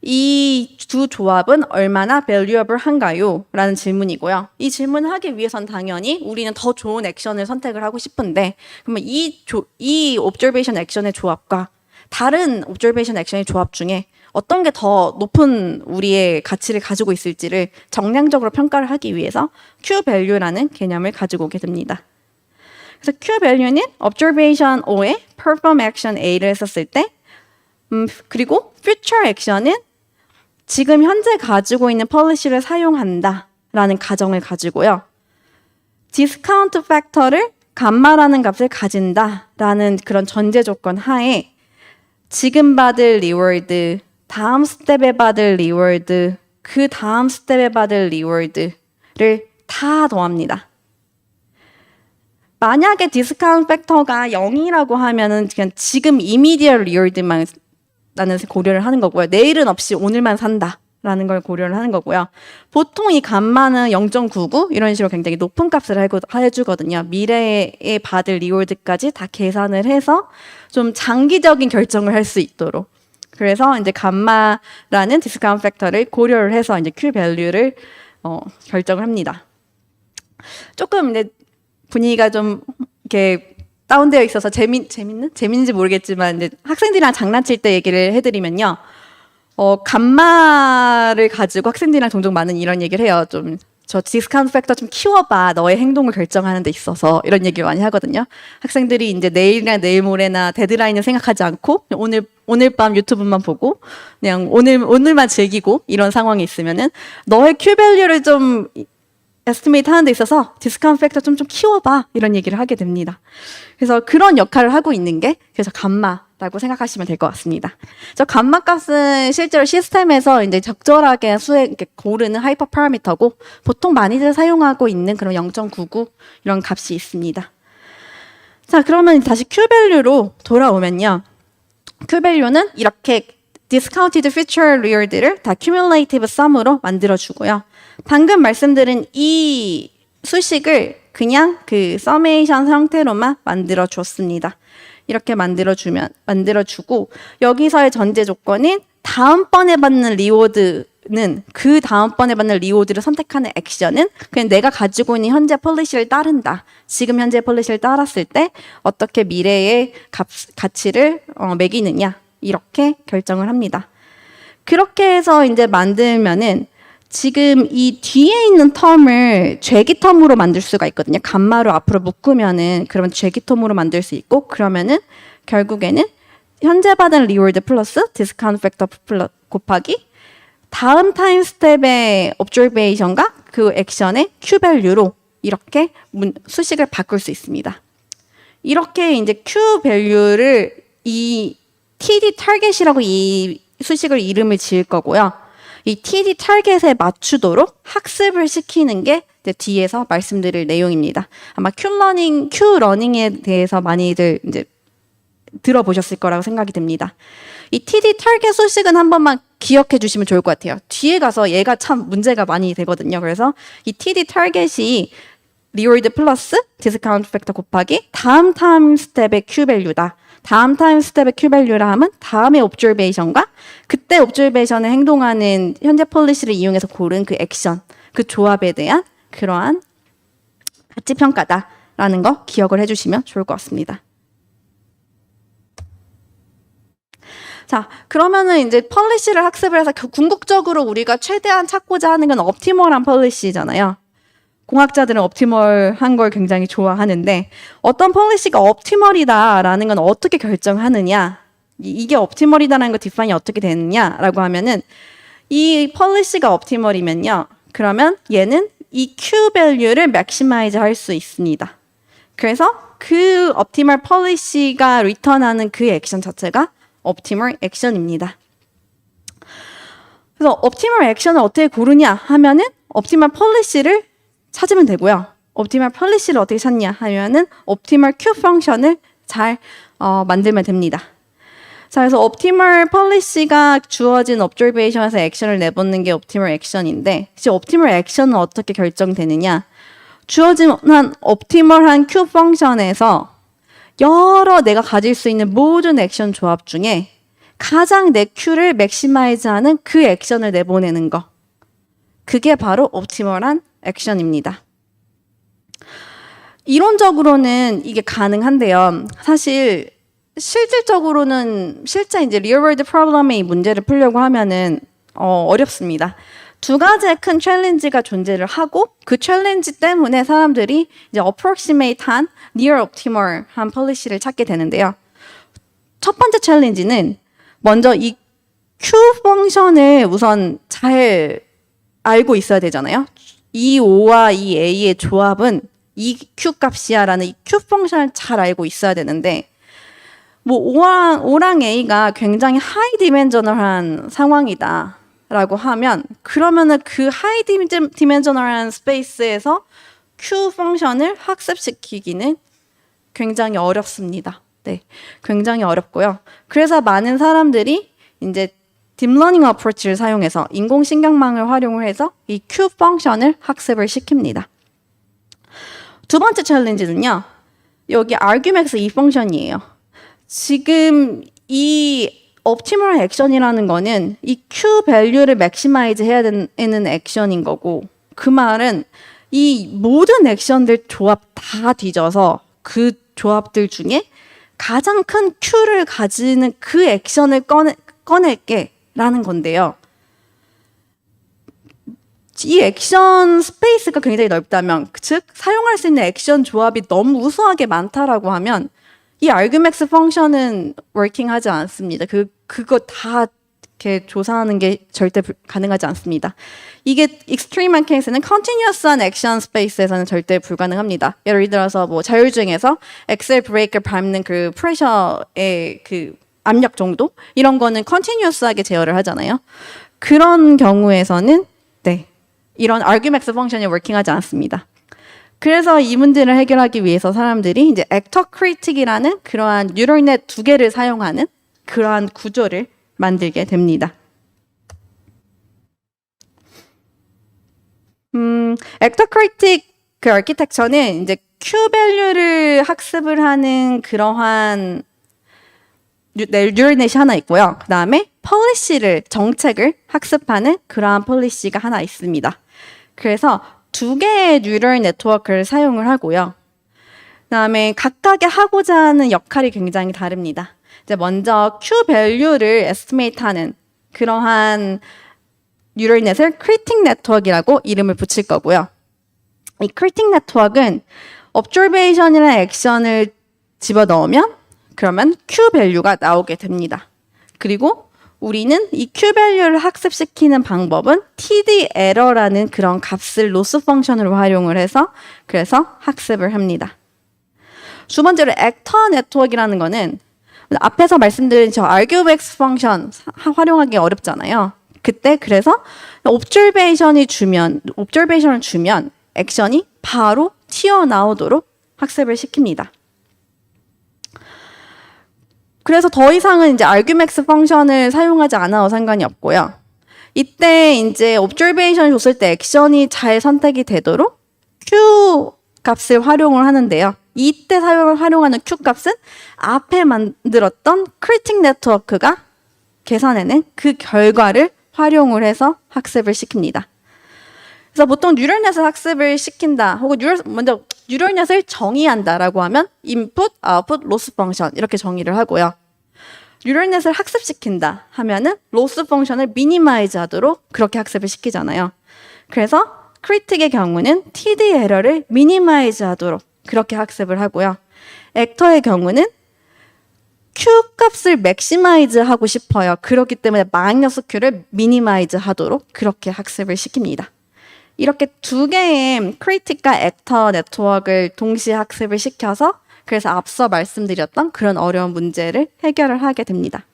이 두 조합은 얼마나 valuable한가요? 라는 질문이고요. 이 질문을 하기 위해선 당연히 우리는 더 좋은 액션을 선택을 하고 싶은데 그러면 이 observation 액션의 조합과 다른 observation 액션의 조합 중에 어떤 게 더 높은 우리의 가치를 가지고 있을지를 정량적으로 평가를 하기 위해서 Q-value라는 개념을 가지고 오게 됩니다. 그래서 Q-value는 observation O에 perform action A를 했었을 때 그리고 future action은 지금 현재 가지고 있는 policy를 사용한다라는 가정을 가지고요. discount factor를 감마라는 값을 가진다라는 그런 전제 조건 하에 지금 받을 리워드, 다음 스텝에 받을 리워드, 그 다음 스텝에 받을 리워드를 다 더합니다. 만약에 디스카운트 팩터가 0이라고 하면은 그냥 지금 이미디얼 리워드만 나는 고려를 하는 거고요. 내일은 없이 오늘만 산다라는 걸 고려를 하는 거고요. 보통 이 감마는 0.99 이런 식으로 굉장히 높은 값을 해주거든요. 미래에 받을 리워드까지 다 계산을 해서 좀 장기적인 결정을 할 수 있도록. 그래서 이제 감마라는 디스카운트 팩터를 고려를 해서 이제 Q 밸류를 결정을 합니다. 조금 이제 분위기가 좀 이렇게 다운되어 있어서 재밌는지 모르겠지만 이제 학생들이랑 장난칠 때 얘기를 해드리면요. 감마를 가지고 학생들이랑 종종 많은 이런 얘기를 해요. 좀 저 디스카운트 팩터 좀 키워봐. 너의 행동을 결정하는 데 있어서 이런 얘기를 많이 하거든요. 학생들이 이제 내일이나 내일 모레나 데드라인을 생각하지 않고 오늘 밤 유튜브만 보고 그냥 오늘만 즐기고 이런 상황이 있으면은 너의 Q 밸류를 좀 에스티메이트 하는 데 있어서 디스카운트 팩터 좀 키워봐 이런 얘기를 하게 됩니다. 그래서 그런 역할을 하고 있는 게 그래서 감마라고 생각하시면 될 것 같습니다. 저 감마 값은 실제로 시스템에서 이제 적절하게 이렇게 고르는 하이퍼 파라미터고 보통 많이들 사용하고 있는 그런 0.99 이런 값이 있습니다. 자, 그러면 다시 Q 밸류로 돌아오면요. Q 밸류는 이렇게 discounted future reward를 다 cumulative sum으로 만들어주고요. 방금 말씀드린 이 수식을 그냥 그 서메이션 형태로만 만들어줬습니다. 이렇게 만들어주고 여기서의 전제 조건인 다음번에 받는 리워드는 그 다음번에 받는 리워드를 선택하는 액션은 그냥 내가 가지고 있는 현재 폴리시를 따른다. 지금 현재 폴리시를 따랐을 때 어떻게 미래의 가치를 매기느냐 이렇게 결정을 합니다. 그렇게 해서 이제 만들면은 지금 이 뒤에 있는 텀을 죄기 텀으로 만들 수가 있거든요. 감마로 앞으로 묶으면은 그러면 죄기 텀으로 만들 수 있고 그러면은 결국에는 현재 받은 리워드 플러스 디스카운트 팩터 곱하기 다음 타임 스텝의 observation과 그 액션의 Q 밸류로 이렇게 수식을 바꿀 수 있습니다. 이렇게 이제 Q 밸류를 이 TD 타겟이라고 이 수식을 이름을 지을 거고요. 이 TD 타겟에 맞추도록 학습을 시키는 게 이제 뒤에서 말씀드릴 내용입니다. 아마 Q러닝에 대해서 많이들 이제 들어보셨을 거라고 생각이 됩니다. 이 TD 타겟 수식은 한 번만 기억해 주시면 좋을 것 같아요. 뒤에 가서 얘가 참 문제가 많이 되거든요. 그래서 이 TD 타겟이 리워드 플러스 디스카운트 팩터 곱하기 다음 타임 스텝의 Q 밸류다. 다음 타임 스텝의 Q 밸류라 하면 다음의 옵저베이션과 그때 옵저베이션에 행동하는 현재 폴리시를 이용해서 고른 그 액션, 그 조합에 대한 그러한 가치 평가다라는 거 기억을 해주시면 좋을 것 같습니다. 자, 그러면은 이제 폴리시를 학습을 해서 궁극적으로 우리가 최대한 찾고자 하는 건 옵티멀한 폴리시잖아요. 공학자들은 옵티멀한 걸 굉장히 좋아하는데 어떤 폴리시가 옵티멀이다라는 건 어떻게 결정하느냐 이게 옵티멀이다라는 거 디파인이 어떻게 되느냐라고 하면은 이 폴리시가 옵티멀이면요 그러면 얘는 이 Q 밸류를 맥시마이즈 할 수 있습니다. 그래서 그 옵티멀 폴리시가 리턴하는 그 액션 자체가 옵티멀 액션입니다. 그래서 옵티멀 액션을 어떻게 고르냐 하면은 옵티멀 폴리시를 찾으면 되고요. 옵티멀 폴리시를 어떻게 찾냐 하면은 옵티멀 Q 펑션을 잘 만들면 됩니다. 자, 그래서 옵티멀 폴리시가 주어진 observation에서 액션을 내보는 게 옵티멀 액션인데 이제 옵티멀 액션은 어떻게 결정되느냐? 주어진 한 옵티멀한 Q 펑션에서 여러 내가 가질 수 있는 모든 액션 조합 중에 가장 내 Q를 맥시마이즈하는 그 액션을 내보내는 거. 그게 바로 옵티멀한 액션입니다. 이론적으로는 이게 가능한데요. 사실 실질적으로는 실제 이제 리얼 월드 프로블럼의 이 문제를 풀려고 하면은 어렵습니다. 두 가지의 큰 챌린지가 존재를 하고 그 챌린지 때문에 사람들이 이제 approximate한 near optimal한 폴리시를 찾게 되는데요. 첫 번째 챌린지는 먼저 이 Q 펑션을 우선 잘 알고 있어야 되잖아요. 이 O와 이 A의 조합은 이 Q 값이야 라는 이 Q 펑션을 잘 알고 있어야 되는데, 뭐 O랑 A가 굉장히 하이 디멘저널한 상황이다 라고 하면, 그러면은 그 하이 디멘저널한 스페이스에서 Q 펑션을 학습시키기는 굉장히 어렵습니다. 네, 굉장히 어렵고요. 그래서 많은 사람들이 이제 딥러닝 어프로치를 사용해서 인공신경망을 활용을 해서 이 Q 펑션을 학습을 시킵니다. 두 번째 챌린지는요. 여기 argmax 이 펑션이에요. 지금 이 옵티멀 액션이라는 거는 이 Q 밸류를 맥시마이즈 해야 되는 액션인 거고, 그 말은 이 모든 액션들 조합 다 뒤져서 그 조합들 중에 가장 큰 Q를 가지는 그 액션을 꺼낼게 라는 건데요. 이 액션 스페이스가 굉장히 넓다면, 즉 사용할 수 있는 액션 조합이 너무 우수하게 많다라고 하면 이 argmax 펑션은 워킹하지 않습니다. 그거 다 이렇게 조사하는 게 절대 가능하지 않습니다. 이게 익스트림한 케이스는 컨티뉴어스한 액션 스페이스에서는 절대 불가능합니다. 예를 들어서 뭐 자율주행에서 엑셀 브레이크를 밟는 그 프레셔의 그 압력 정도, 이런 거는 컨티뉴어스하게 제어를 하잖아요. 그런 경우에서는 네, 이런 argmax 펑션이 워킹하지 않습니다. 그래서 이 문제를 해결하기 위해서 사람들이 이제 액터 크리틱이라는 그러한 뉴럴넷 두 개를 사용하는 그러한 구조를 만들게 됩니다. 액터 크리틱 그 아키텍처는 이제 Q 밸류를 학습을 하는 그러한 뉴럴넷이 하나 있고요. 그 다음에 정책을 학습하는 그러한 폴리시가 하나 있습니다. 그래서 두 개의 뉴럴 네트워크를 사용을 하고요. 그다음에 각각의 하고자 하는 역할이 굉장히 다릅니다. 이제 먼저 Q 밸류를 에스티메이트하는 그러한 뉴럴넷을 크리틱 네트워크라고 이름을 붙일 거고요. 이 크리틱 네트워크는 observation이라는 액션을 집어넣으면 그러면 Q 밸류가 나오게 됩니다. 그리고 우리는 이 Q 밸류를 학습시키는 방법은 TD 에러라는 그런 값을 로스 펑션으로 활용을 해서 그래서 학습을 합니다. 두 번째로 액터 네트워크라는 거는 앞에서 말씀드린 저 argmax 펑션 활용하기 어렵잖아요. 그때 그래서 observation을 주면 액션이 바로 튀어나오도록 학습을 시킵니다. 그래서 더 이상은 이제 argmax 펑션을 사용하지 않아도 상관이 없고요. 이때 이제 observation 줬을 때 액션이 잘 선택이 되도록 Q 값을 활용을 하는데요. 이때 활용하는 Q 값은 앞에 만들었던 크리틱 네트워크가 계산해낸 그 결과를 활용을 해서 학습을 시킵니다. 그래서 보통 뉴럴넷을 학습을 시킨다, 혹은 먼저 뉴럴넷을 정의한다라고 하면 인풋, 아웃풋, 로스 펑션 이렇게 정의를 하고요. 뉴럴넷을 학습시킨다 하면은 로스 펑션을 미니마이즈 하도록 그렇게 학습을 시키잖아요. 그래서 크리틱의 경우는 TD 에러를 미니마이즈 하도록 그렇게 학습을 하고요. 액터의 경우는 Q 값을 맥시마이즈 하고 싶어요. 그렇기 때문에 마이너스 Q를 미니마이즈 하도록 그렇게 학습을 시킵니다. 이렇게 두 개의 크리틱과 액터 네트워크를 동시에 학습을 시켜서 그래서 앞서 말씀드렸던 그런 어려운 문제를 해결을 하게 됩니다.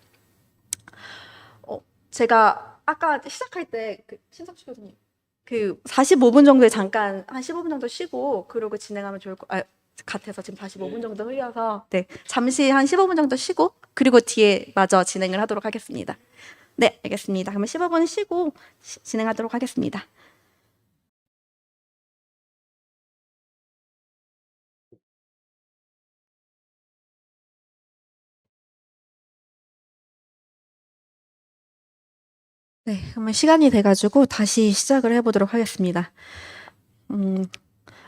제가 아까 시작할 때 신석주 교수님 45분 정도에 잠깐 한 15분 정도 쉬고 그러고 진행하면 좋을 것 같아서 지금 45분 정도 흘려서 네, 잠시 한 15분 정도 쉬고 그리고 뒤에 마저 진행을 하도록 하겠습니다. 네, 알겠습니다. 그러면 15분 쉬고 진행하도록 하겠습니다. 네, 그러면 시간이 돼가지고 다시 시작을 해보도록 하겠습니다.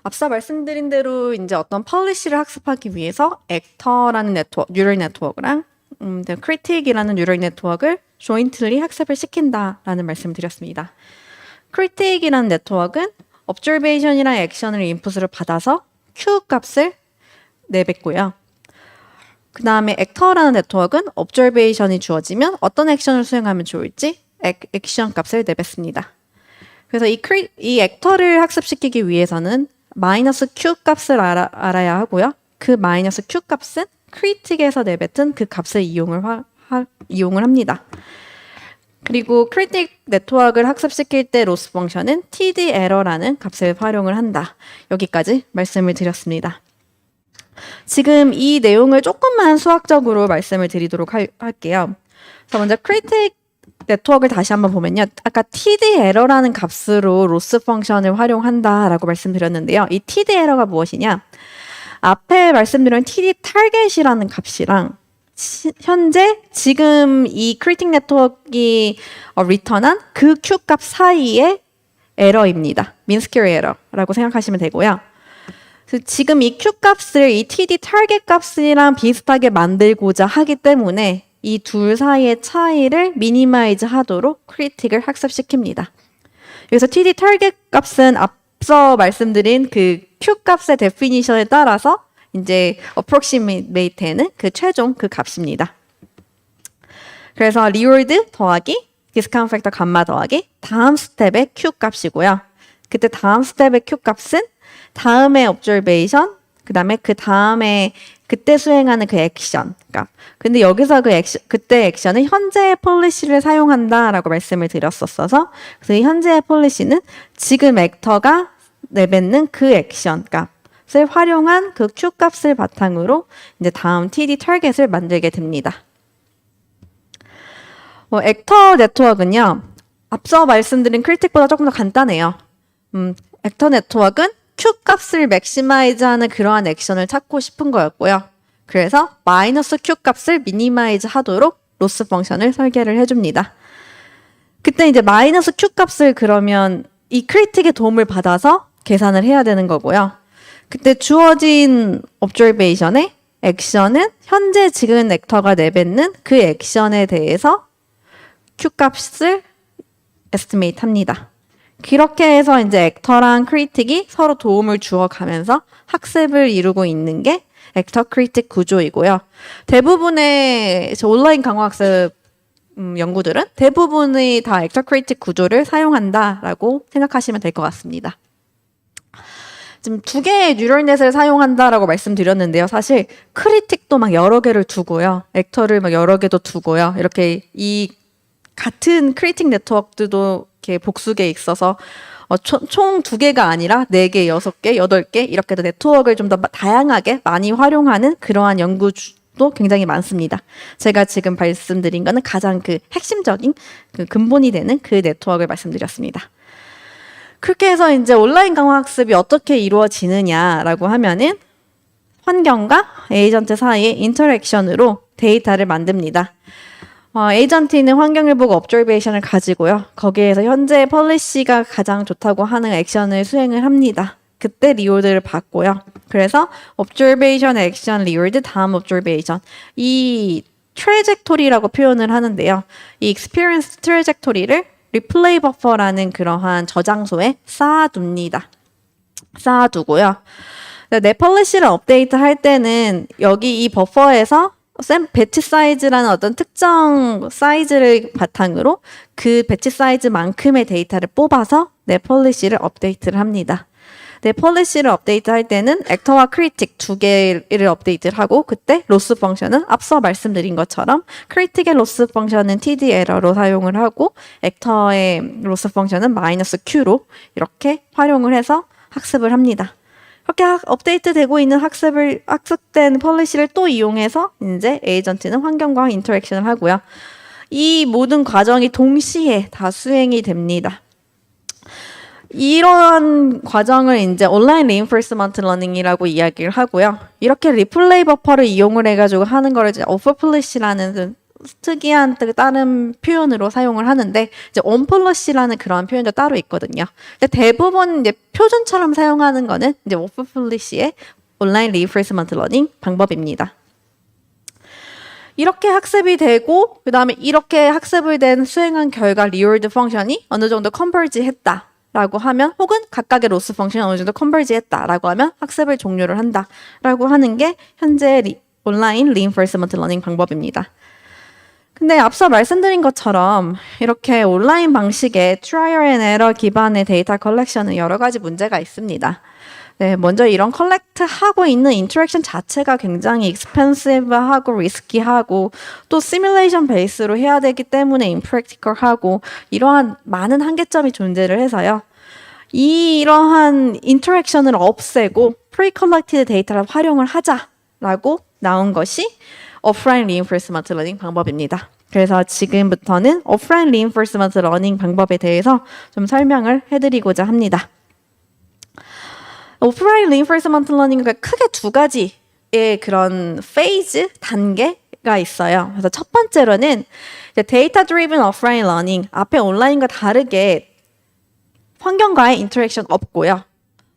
앞서 말씀드린 대로 이제 어떤 폴리시를 학습하기 위해서 액터라는 뉴럴 네트워크랑 크리틱이라는 뉴럴 네트워크를 조인틀리 학습을 시킨다라는 말씀을 드렸습니다. 크리틱이라는 네트워크는 observation이랑 액션을 인풋으로 받아서 Q 값을 내뱉고요. 그 다음에 액터라는 네트워크는 observation이 주어지면 어떤 액션을 수행하면 좋을지 액션 값을 내뱉습니다. 그래서 이 액터를 학습시키기 위해서는 마이너스 Q 값을 알아야 하고요. 그 마이너스 Q 값은 크리틱에서 내뱉은 그 값을 이용을 합니다. 그리고 크리틱 네트워크를 학습시킬 때 로스 펑션은 TD 에러라는 값을 활용을 한다. 여기까지 말씀을 드렸습니다. 지금 이 내용을 조금만 수학적으로 말씀을 드리도록 할게요. 자, 먼저 크리틱 네트워크를 다시 한번 보면요. 아까 TD 에러라는 값으로 로스 펑션을 활용한다라고 말씀드렸는데요. 이 TD 에러가 무엇이냐? 앞에 말씀드린 TD 타겟이라는 값이랑 현재 지금 이 크리틱 네트워크가 리턴한 그 Q 값 사이의 에러입니다. 민스퀘어 에러라고 생각하시면 되고요. 그래서 지금 이 Q 값을 이 TD 타겟 값이랑 비슷하게 만들고자 하기 때문에 이 둘 사이의 차이를 미니마이즈 하도록 크리틱을 학습시킵니다. 여기서 TD 타겟 값은 앞서 말씀드린 그 Q 값의 데피니션에 따라서 이제 approximate는 그 최종 그 값입니다. 그래서 리월드 더하기 디스카운트 팩터 감마 더하기 다음 스텝의 Q 값이고요. 그때 다음 스텝의 Q 값은 다음의 observation, 그 다음에 그때 수행하는 그 액션 값. 근데 여기서 그때 액션은 현재의 폴리시를 사용한다라고 말씀을 드렸었어서 그래서 이 현재의 폴리시는 지금 액터가 내뱉는 그 액션 값을 활용한 그 Q 값을 바탕으로 이제 다음 TD 타겟을 만들게 됩니다. 액터 네트워크는요. 앞서 말씀드린 크리틱보다 조금 더 간단해요. 액터 네트워크는 Q 값을 맥시마이즈하는 그러한 액션을 찾고 싶은 거였고요. 그래서 마이너스 Q 값을 미니마이즈 하도록 로스 펑션을 설계를 해줍니다. 그때 이제 마이너스 Q 값을 그러면 이 크리틱의 도움을 받아서 계산을 해야 되는 거고요. 그때 주어진 observation의 액션은 현재 지금 액터가 내뱉는 그 액션에 대해서 Q 값을 estimate 합니다. 그렇게 해서 이제 액터랑 크리틱이 서로 도움을 주어가면서 학습을 이루고 있는 게 액터 크리틱 구조이고요. 대부분의 온라인 강화학습 연구들은 대부분이 다 액터 크리틱 구조를 사용한다라고 생각하시면 될 것 같습니다. 지금 두 개의 뉴럴넷을 사용한다라고 말씀드렸는데요. 사실 크리틱도 막 여러 개를 두고요. 액터를 막 여러 개도 두고요. 이렇게 이 같은 크리틱 네트워크도 이렇게 복수계에 있어서 총 2개가 아니라 4개, 6개, 8개 이렇게 네트워크를 좀 더 다양하게 많이 활용하는 그러한 연구도 굉장히 많습니다. 제가 지금 말씀드린 거는 가장 그 핵심적인 그 근본이 되는 그 네트워크를 말씀드렸습니다. 그렇게 해서 이제 온라인 강화학습이 어떻게 이루어지느냐라고 하면은 환경과 에이전트 사이의 인터랙션으로 데이터를 만듭니다. 에이전트는 환경을 보고 observation을 가지고요. 거기에서 현재 폴리시가 가장 좋다고 하는 액션을 수행을 합니다. 그때 리워드를 받고요. 그래서 observation, action, reward, 다음 observation. 이 트래젝토리라고 표현을 하는데요. 이 experience 트래젝토리를 리플레이 버퍼라는 그러한 저장소에 쌓아둡니다. 쌓아두고요. 내 폴리시를 업데이트 할 때는 여기 이 버퍼에서 배치 사이즈라는 어떤 특정 사이즈를 바탕으로 그 배치 사이즈만큼의 데이터를 뽑아서 내 폴리시를 업데이트를 합니다. 내 폴리시를 업데이트 할 때는 액터와 크리틱 2개를 업데이트를 하고 그때 로스 펑션은 앞서 말씀드린 것처럼 크리틱의 로스 펑션은 TD 에러로 사용을 하고 액터의 로스 펑션은 마이너스 Q로 이렇게 활용을 해서 학습을 합니다. 그렇게 업데이트 되고 있는 학습된 폴리시를 또 이용해서 이제 에이전트는 환경과 인터랙션을 하고요. 이 모든 과정이 동시에 다 수행이 됩니다. 이런 과정을 이제 온라인 리인포스먼트 러닝이라고 이야기를 하고요. 이렇게 리플레이 버퍼를 이용을 해가지고 하는 거를 이제 오버플래시라는 특이한 다른 표현으로 사용을 하는데 이제 온플러시라는 그런 표현도 따로 있거든요. 근데 대부분 이제 표준처럼 사용하는 거는 이제 오버플래시의 온라인 리인포스먼트 러닝 방법입니다. 이렇게 학습이 되고 그다음에 이렇게 학습을 된 수행한 결과 리워드 펑션이 어느 정도 컨버지 했다라고 하면 혹은 각각의 로스 펑션이 어느 정도 컨버지 했다라고 하면 학습을 종료를 한다라고 하는 게 현재 온라인 리인포스먼트 러닝 방법입니다. 근데 앞서 말씀드린 것처럼 이렇게 온라인 방식의 트라이얼 앤 에러 기반의 데이터 컬렉션은 여러 가지 문제가 있습니다. 네, 먼저 이런 컬렉트 하고 있는 인터랙션 자체가 굉장히 expensive하고 리스키하고 또 시뮬레이션 베이스로 해야 되기 때문에 impractical하고 이러한 많은 한계점이 존재를 해서요. 이러한 인터랙션을 없애고 pre-collected 데이터를 활용을 하자라고 나온 것이 오프라인 reinforcement learning 방법입니다. 그래서 지금부터는 오프라인 reinforcement learning 방법에 대해서 좀 설명을 해드리고자 합니다. 오프라인 reinforcement learning은 크게 두 가지의 그런 페이즈, 단계가 있어요. 그래서 첫 번째로는 데이터 드리븐 오프라인 러닝, 앞에 온라인과 다르게 환경과의 인터랙션 없고요.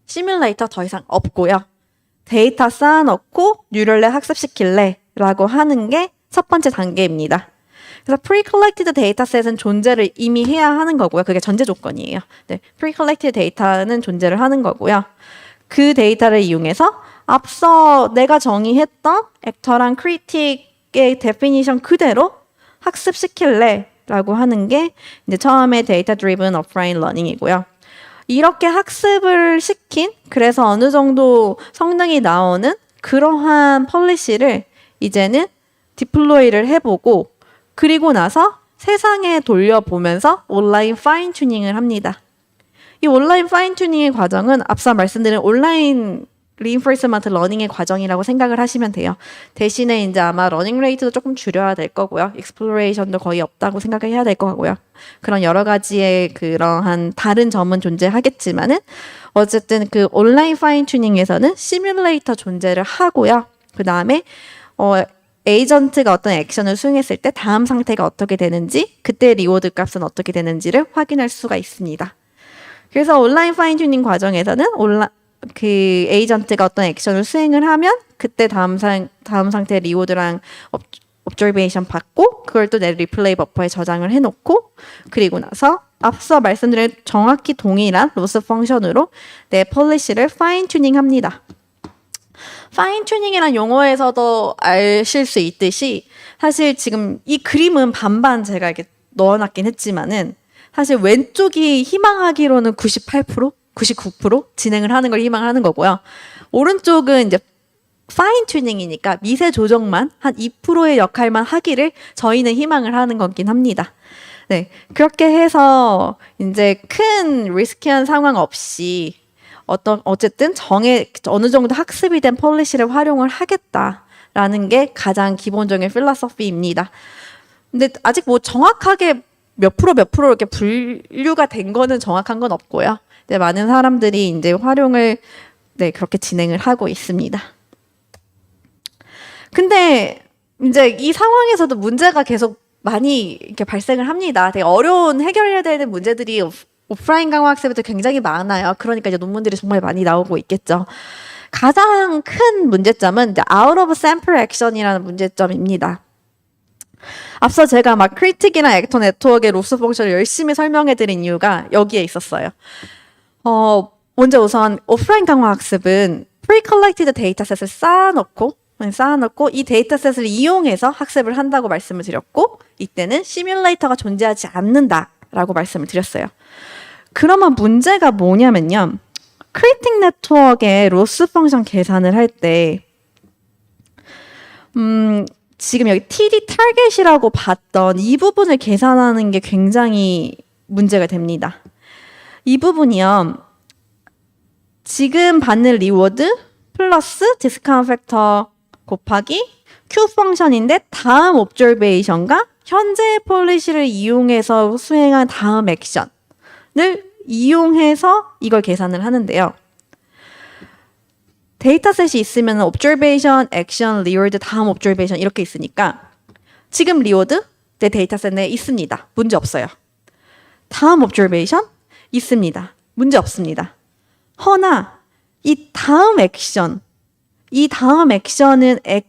시뮬레이터 더 이상 없고요. 데이터 쌓아놓고 뉴럴넷 학습시킬래 라고 하는 게 첫 번째 단계입니다. 그래서 pre-collected dataset은 존재를 이미 해야 하는 거고요. 그게 전제 조건이에요. 네, pre-collected data는 존재를 하는 거고요. 그 데이터를 이용해서 앞서 내가 정의했던 액터랑 크리틱의 데피니션 그대로 학습시킬래 라고 하는 게 이제 처음에 데이터 드리븐 오프라인 러닝이고요. 이렇게 학습을 시킨, 그래서 어느 정도 성능이 나오는 그러한 폴리시를 이제는 디플로이를 해보고 그리고 나서 세상에 돌려보면서 온라인 파인 튜닝을 합니다. 이 온라인 파인 튜닝의 과정은 앞서 말씀드린 온라인 reinforcement learning의 과정이라고 생각을 하시면 돼요. 대신에 이제 아마 러닝 레이트도 조금 줄여야 될 거고요. 익스플로레이션도 거의 없다고 생각을 해야 될 것 같고요. 그런 여러 가지의 그러한 다른 점은 존재하겠지만은 어쨌든 그 온라인 파인 튜닝에서는 시뮬레이터 존재를 하고요. 그 다음에 에이전트가 어떤 액션을 수행했을 때 다음 상태가 어떻게 되는지, 그때 리워드 값은 어떻게 되는지를 확인할 수가 있습니다. 그래서 온라인 파인 튜닝 과정에서는 그 에이전트가 어떤 액션을 수행을 하면 그때 다음 상태 리워드랑 observation 받고 그걸 또 내 리플레이 버퍼에 저장을 해놓고 그리고 나서 앞서 말씀드린 정확히 동일한 로스 펑션으로 내 폴리시를 파인 튜닝 합니다. 파인 튜닝이란 용어에서도 아실 수 있듯이 사실 지금 이 그림은 반반 제가 이렇게 넣어놨긴 했지만은 사실 왼쪽이 희망하기로는 98%, 99% 진행을 하는 걸 희망하는 거고요. 오른쪽은 이제 파인 튜닝이니까 미세 조정만 한 2%의 역할만 하기를 저희는 희망을 하는 거긴 합니다. 네, 그렇게 해서 이제 큰 리스키한 상황 없이 어쨌든 어느 정도 학습이 된 폴리시를 활용을 하겠다라는 게 가장 기본적인 필로소피입니다. 근데 아직 뭐 정확하게 몇 프로 이렇게 분류가 된 거는 정확한 건 없고요. 이제 많은 사람들이 이제 활용을 그렇게 진행을 하고 있습니다. 근데 이제 이 상황에서도 문제가 계속 많이 이렇게 발생을 합니다. 되게 어려운 해결해야 되는 문제들이 오프라인 강화 학습에도 굉장히 많아요. 그러니까 이제 논문들이 정말 많이 나오고 있겠죠. 가장 큰 문제점은 이제 out of sample action이라는 문제점입니다. 앞서 제가 막 크리틱이나 액터 네트워크의 로스 펑션을 열심히 설명해드린 이유가 여기에 있었어요. 먼저 우선 오프라인 강화 학습은 pre-collected 데이터셋을 쌓아놓고 이 데이터셋을 이용해서 학습을 한다고 말씀을 드렸고 이때는 시뮬레이터가 존재하지 않는다라고 말씀을 드렸어요. 그러면 문제가 뭐냐면요. 크리틱 네트워크의 로스 펑션 계산을 할 때 지금 여기 TD 타겟이라고 봤던 이 부분을 계산하는 게 굉장히 문제가 됩니다. 이 부분이요. 지금 받는 리워드 플러스 디스카운트 팩터 곱하기 Q 펑션인데 다음 옵저베이션과 현재 폴리시를 이용해서 수행한 다음 액션을 이용해서 이걸 계산을 하는데요. 데이터셋이 있으면 observation, action, reward, 다음 observation 이렇게 있으니까 지금 reward 내 데이터셋 내에 있습니다. 문제 없어요. 다음 observation 있습니다. 문제 없습니다. 허나 이 다음 액션은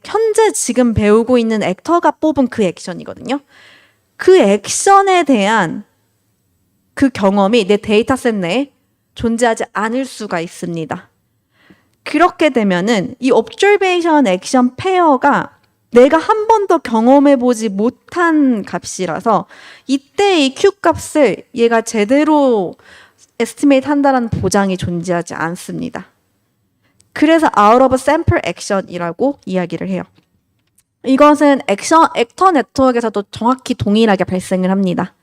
현재 지금 배우고 있는 액터가 뽑은 그 액션이거든요. 그 액션에 대한 그 경험이 내 데이터셋 내에 존재하지 않을 수가 있습니다. 그렇게 되면은 이 observation action 페어가 내가 한 번도 경험해보지 못한 값이라서 이때 이 Q 값을 얘가 제대로 estimate 한다는 보장이 존재하지 않습니다. 그래서 out of sample action이라고 이야기를 해요. 이것은 액터 네트워크에서도 정확히 동일하게 발생을 합니다.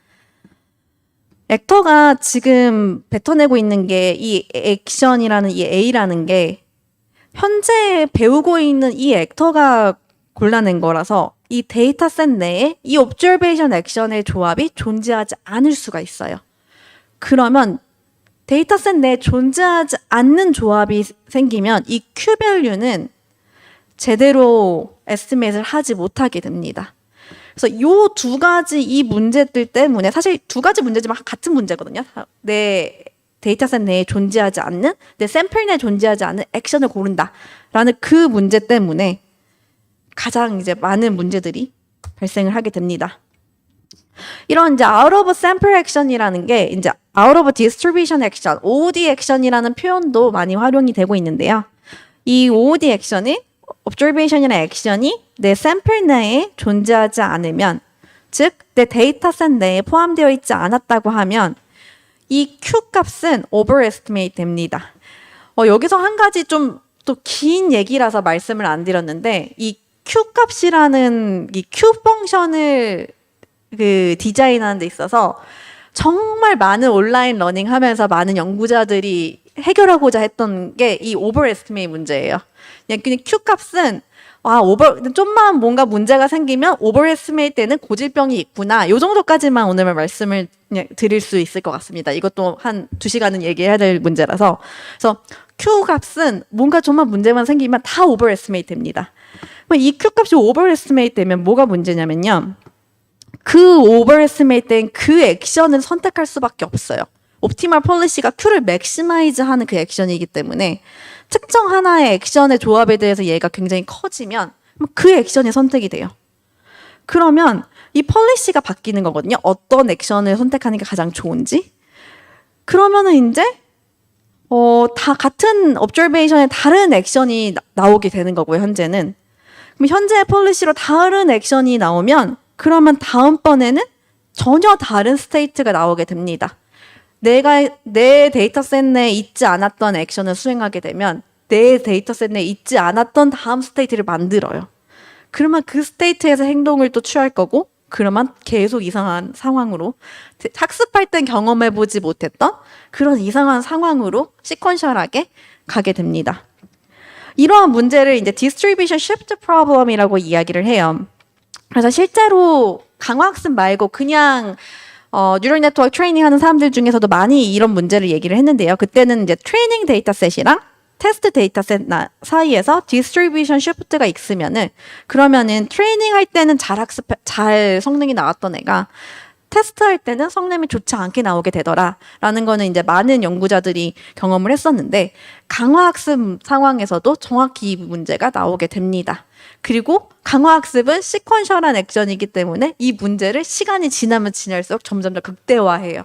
액터가 지금 뱉어내고 있는 게 이 액션이라는 이 A라는 게 현재 배우고 있는 이 액터가 골라낸 거라서 이 데이터셋 내에 이 observation 액션의 조합이 존재하지 않을 수가 있어요. 그러면 데이터셋 내에 존재하지 않는 조합이 생기면 이 Q-value는 제대로 에스티메이트를 하지 못하게 됩니다. 그래서 이 두 가지 이 문제들 때문에 사실 두 가지 문제지만 같은 문제거든요. 내 데이터셋 내에 존재하지 않는, 내 샘플 내에 존재하지 않는 액션을 고른다라는 그 문제 때문에 가장 이제 많은 문제들이 발생을 하게 됩니다. 이런 이제 out of sample action이라는 게 이제 out of distribution action, OOD action이라는 표현도 많이 활용이 되고 있는데요. 이 OOD action이 observation이라는 액션이 내 샘플 내에 존재하지 않으면, 즉 내 데이터셋 내에 포함되어 있지 않았다고 하면 이 Q 값은 overestimate 됩니다. 여기서 한 가지 좀 또 긴 얘기라서 말씀을 안 드렸는데 이 Q 값이라는 이 Q 펑션을 그 디자인하는 데 있어서 정말 많은 온라인 러닝 하면서 많은 연구자들이 해결하고자 했던 게 이 overestimate 문제예요. 그냥 Q 값은 좀만 뭔가 문제가 생기면 overestimate 때는 고질병이 있구나. 요 정도까지만 오늘 말씀을 드릴 수 있을 것 같습니다. 이것도 한 2시간은 얘기해야 될 문제라서. 그래서 Q 값은 뭔가 좀만 문제만 생기면 다 overestimate 됩니다. 이 Q 값이 overestimate 되면 뭐가 문제냐면요. 그 overestimate 된 그 액션을 선택할 수밖에 없어요. 옵티멀 폴리시가 Q를 맥시마이즈 하는 그 액션이기 때문에 특정 하나의 액션의 조합에 대해서 얘가 굉장히 커지면 그 액션이 선택이 돼요. 그러면 이 폴리시가 바뀌는 거거든요. 어떤 액션을 선택하는 게 가장 좋은지. 그러면은 이제 다 같은 observation에 다른 액션이 나오게 되는 거고요. 현재는. 그럼 현재의 폴리시로 다른 액션이 나오면 그러면 다음번에는 전혀 다른 스테이트가 나오게 됩니다. 내가 내 데이터셋 내에 있지 않았던 액션을 수행하게 되면 내 데이터셋 내에 있지 않았던 다음 스테이트를 만들어요. 그러면 그 스테이트에서 행동을 또 취할 거고 그러면 계속 이상한 상황으로 학습할 땐 경험해보지 못했던 그런 이상한 상황으로 시퀀셜하게 가게 됩니다. 이러한 문제를 이제 distribution shift problem이라고 이야기를 해요. 그래서 실제로 강화학습 말고 그냥 뉴럴 네트워크 트레이닝 하는 사람들 중에서도 많이 이런 문제를 얘기를 했는데요. 그때는 이제 트레이닝 데이터셋이랑 테스트 데이터셋 사이에서 디스트리뷰션 쉬프트가 있으면은 그러면은 트레이닝 할 때는 잘 성능이 나왔던 애가 테스트할 때는 성능이 좋지 않게 나오게 되더라라는 거는 이제 많은 연구자들이 경험을 했었는데 강화학습 상황에서도 정확히 이 문제가 나오게 됩니다. 그리고 강화학습은 시퀀셜한 액션이기 때문에 이 문제를 시간이 지나면 지날수록 점점 더 극대화해요.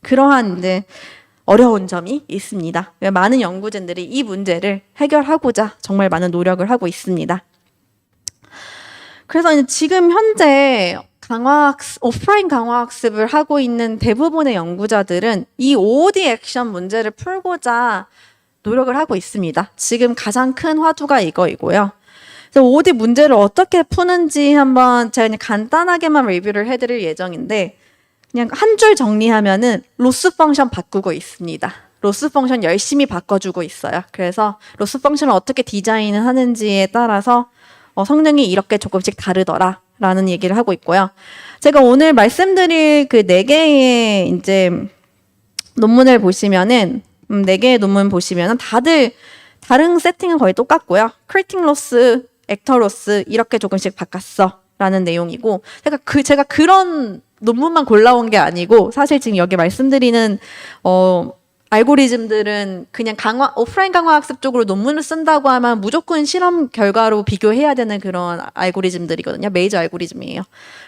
그러한 이제 어려운 점이 있습니다. 많은 연구진들이 이 문제를 해결하고자 정말 많은 노력을 하고 있습니다. 그래서 지금 현재 오프라인 강화학습을 하고 있는 대부분의 연구자들은 이 OOD 액션 문제를 풀고자 노력을 하고 있습니다. 지금 가장 큰 화두가 이거이고요. 그래서 OOD 문제를 어떻게 푸는지 한번 제가 그냥 간단하게만 리뷰를 해드릴 예정인데 그냥 한 줄 정리하면은 로스 펑션 바꾸고 있습니다. 로스 펑션 열심히 바꿔주고 있어요. 그래서 로스 펑션을 어떻게 디자인을 하는지에 따라서 성능이 이렇게 조금씩 다르더라라는 얘기를 하고 있고요. 제가 오늘 말씀드릴 그 4개의 이제 논문을 보시면은 4개의 논문 보시면은 다들 다른 세팅은 거의 똑같고요. 크리팅 로스, 액터 로스 이렇게 조금씩 바꿨어라는 내용이고 제가 그런 논문만 골라온 게 아니고 사실 지금 여기 말씀드리는 알고리즘들은 그냥 오프라인 강화학습 쪽으로 논문을 쓴다고 하면 무조건 실험 결과로 비교해야 되는 그런 알고리즘들이거든요. 메이저 알고리즘이에요.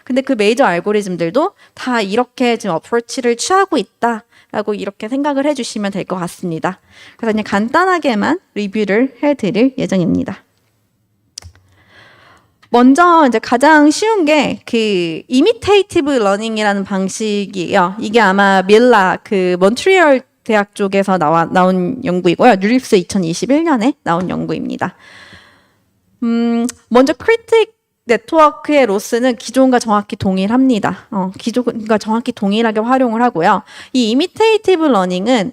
근데 그 메이저 알고리즘들도 다 이렇게 지금 어프로치를 취하고 있다라고 이렇게 생각을 해주시면 될 것 같습니다. 그래서 그냥 간단하게만 리뷰를 해드릴 예정입니다. 먼저 이제 가장 쉬운 게 imitative learning이라는 방식이에요. 이게 아마 밀라 그 몬트리올 대학 쪽에서 나온 연구이고요. 뉴립스 2021년에 나온 연구입니다. 먼저 크리틱 네트워크의 로스는 기존과 정확히 동일합니다. 기존과 정확히 동일하게 활용을 하고요. 이 이미테이티브 러닝은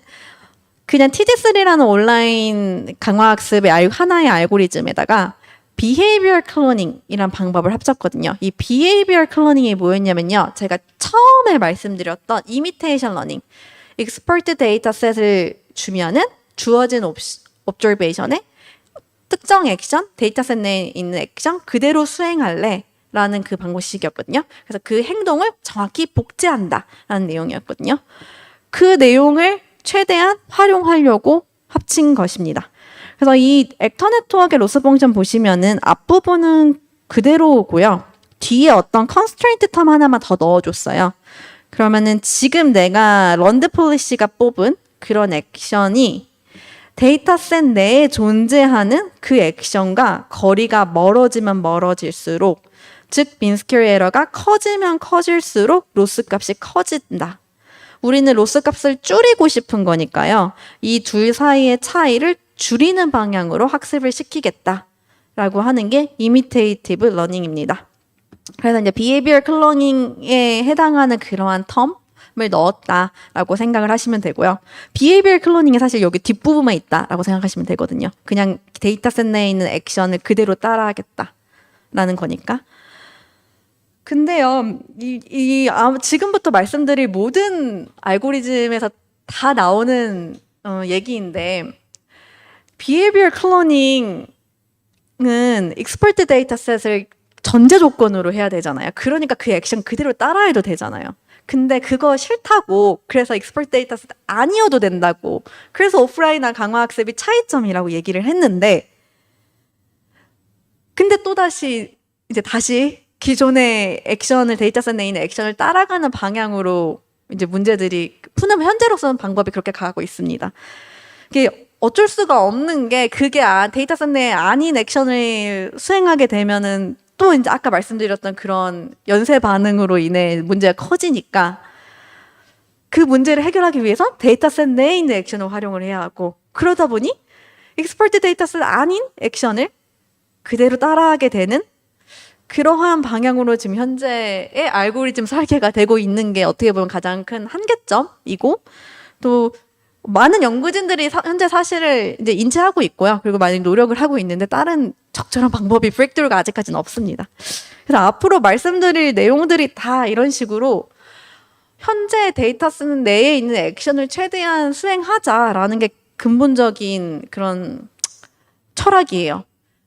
그냥 TD3라는 온라인 강화학습의 하나의 알고리즘에다가 behavioral cloning이란 방법을 합쳤거든요. 이 behavioral cloning이 뭐였냐면요. 제가 처음에 말씀드렸던 imitation learning, expert dataset을 주면은 주어진 observation에 특정 액션, 데이터셋 내에 있는 액션 그대로 수행할래 라는 그 방법식이었거든요. 그래서 그 행동을 정확히 복제한다 라는 내용이었거든요. 그 내용을 최대한 활용하려고 합친 것입니다. 그래서 이 액터 네트워크의 로스 펑션 보시면은 앞부분은 그대로고요. 뒤에 어떤 컨스트레인트 텀 하나만 더 넣어줬어요. 그러면은 지금 내가 런드 폴리시가 뽑은 그런 액션이 데이터셋 내에 존재하는 그 액션과 거리가 멀어지면 멀어질수록, 즉 민스큐리 에러가 커지면 커질수록 로스 값이 커진다. 우리는 로스 값을 줄이고 싶은 거니까요. 이 둘 사이의 차이를 줄이는 방향으로 학습을 시키겠다라고 하는 게 이미테이티브 러닝입니다. 그래서 이제 비헤이비얼 클로닝에 해당하는 그러한 텀을 넣었다라고 생각을 하시면 되고요. 비헤이비얼 클로닝이 사실 여기 뒷부분만 있다라고 생각하시면 되거든요. 그냥 데이터셋 내에 있는 액션을 그대로 따라하겠다라는 거니까. 근데요, 지금부터 말씀드릴 모든 알고리즘에서 다 나오는 얘기인데, behavioral cloning은 expert dataset을 전제 조건으로 해야 되잖아요. 그러니까 그 액션 그대로 따라해도 되잖아요. 근데 그거 싫다고, 그래서 expert dataset 아니어도 된다고, 그래서 오프라인과 강화학습이 차이점이라고 얘기를 했는데, 근데 다시 기존의 액션을, 데이터셋 내에 있는 액션을 따라가는 방향으로 이제 문제들이 현재로서는 방법이 그렇게 가고 있습니다. 이게 어쩔 수가 없는 게, 그게 데이터셋 내에 아닌 액션을 수행하게 되면은 또 이제 아까 말씀드렸던 그런 연쇄 반응으로 인해 문제가 커지니까, 그 문제를 해결하기 위해서 데이터셋 내에 있는 액션을 활용을 해야 하고, 그러다 보니 익스퍼트 데이터셋 아닌 액션을 그대로 따라하게 되는 그러한 방향으로 지금 현재의 알고리즘 설계가 되고 있는 게 어떻게 보면 가장 큰 한계점이고, 또 많은 연구진들이 현재 사실을 이제 인지하고 있고요. 그리고 많이 노력을 하고 있는데 다른 적절한 방법이 브레이크트루가 아직까지는 없습니다. 그래서 앞으로 말씀드릴 내용들이 다 이런 식으로 현재 데이터셋 내에 있는 액션을 최대한 수행하자라는 게 근본적인 그런 철학이에요.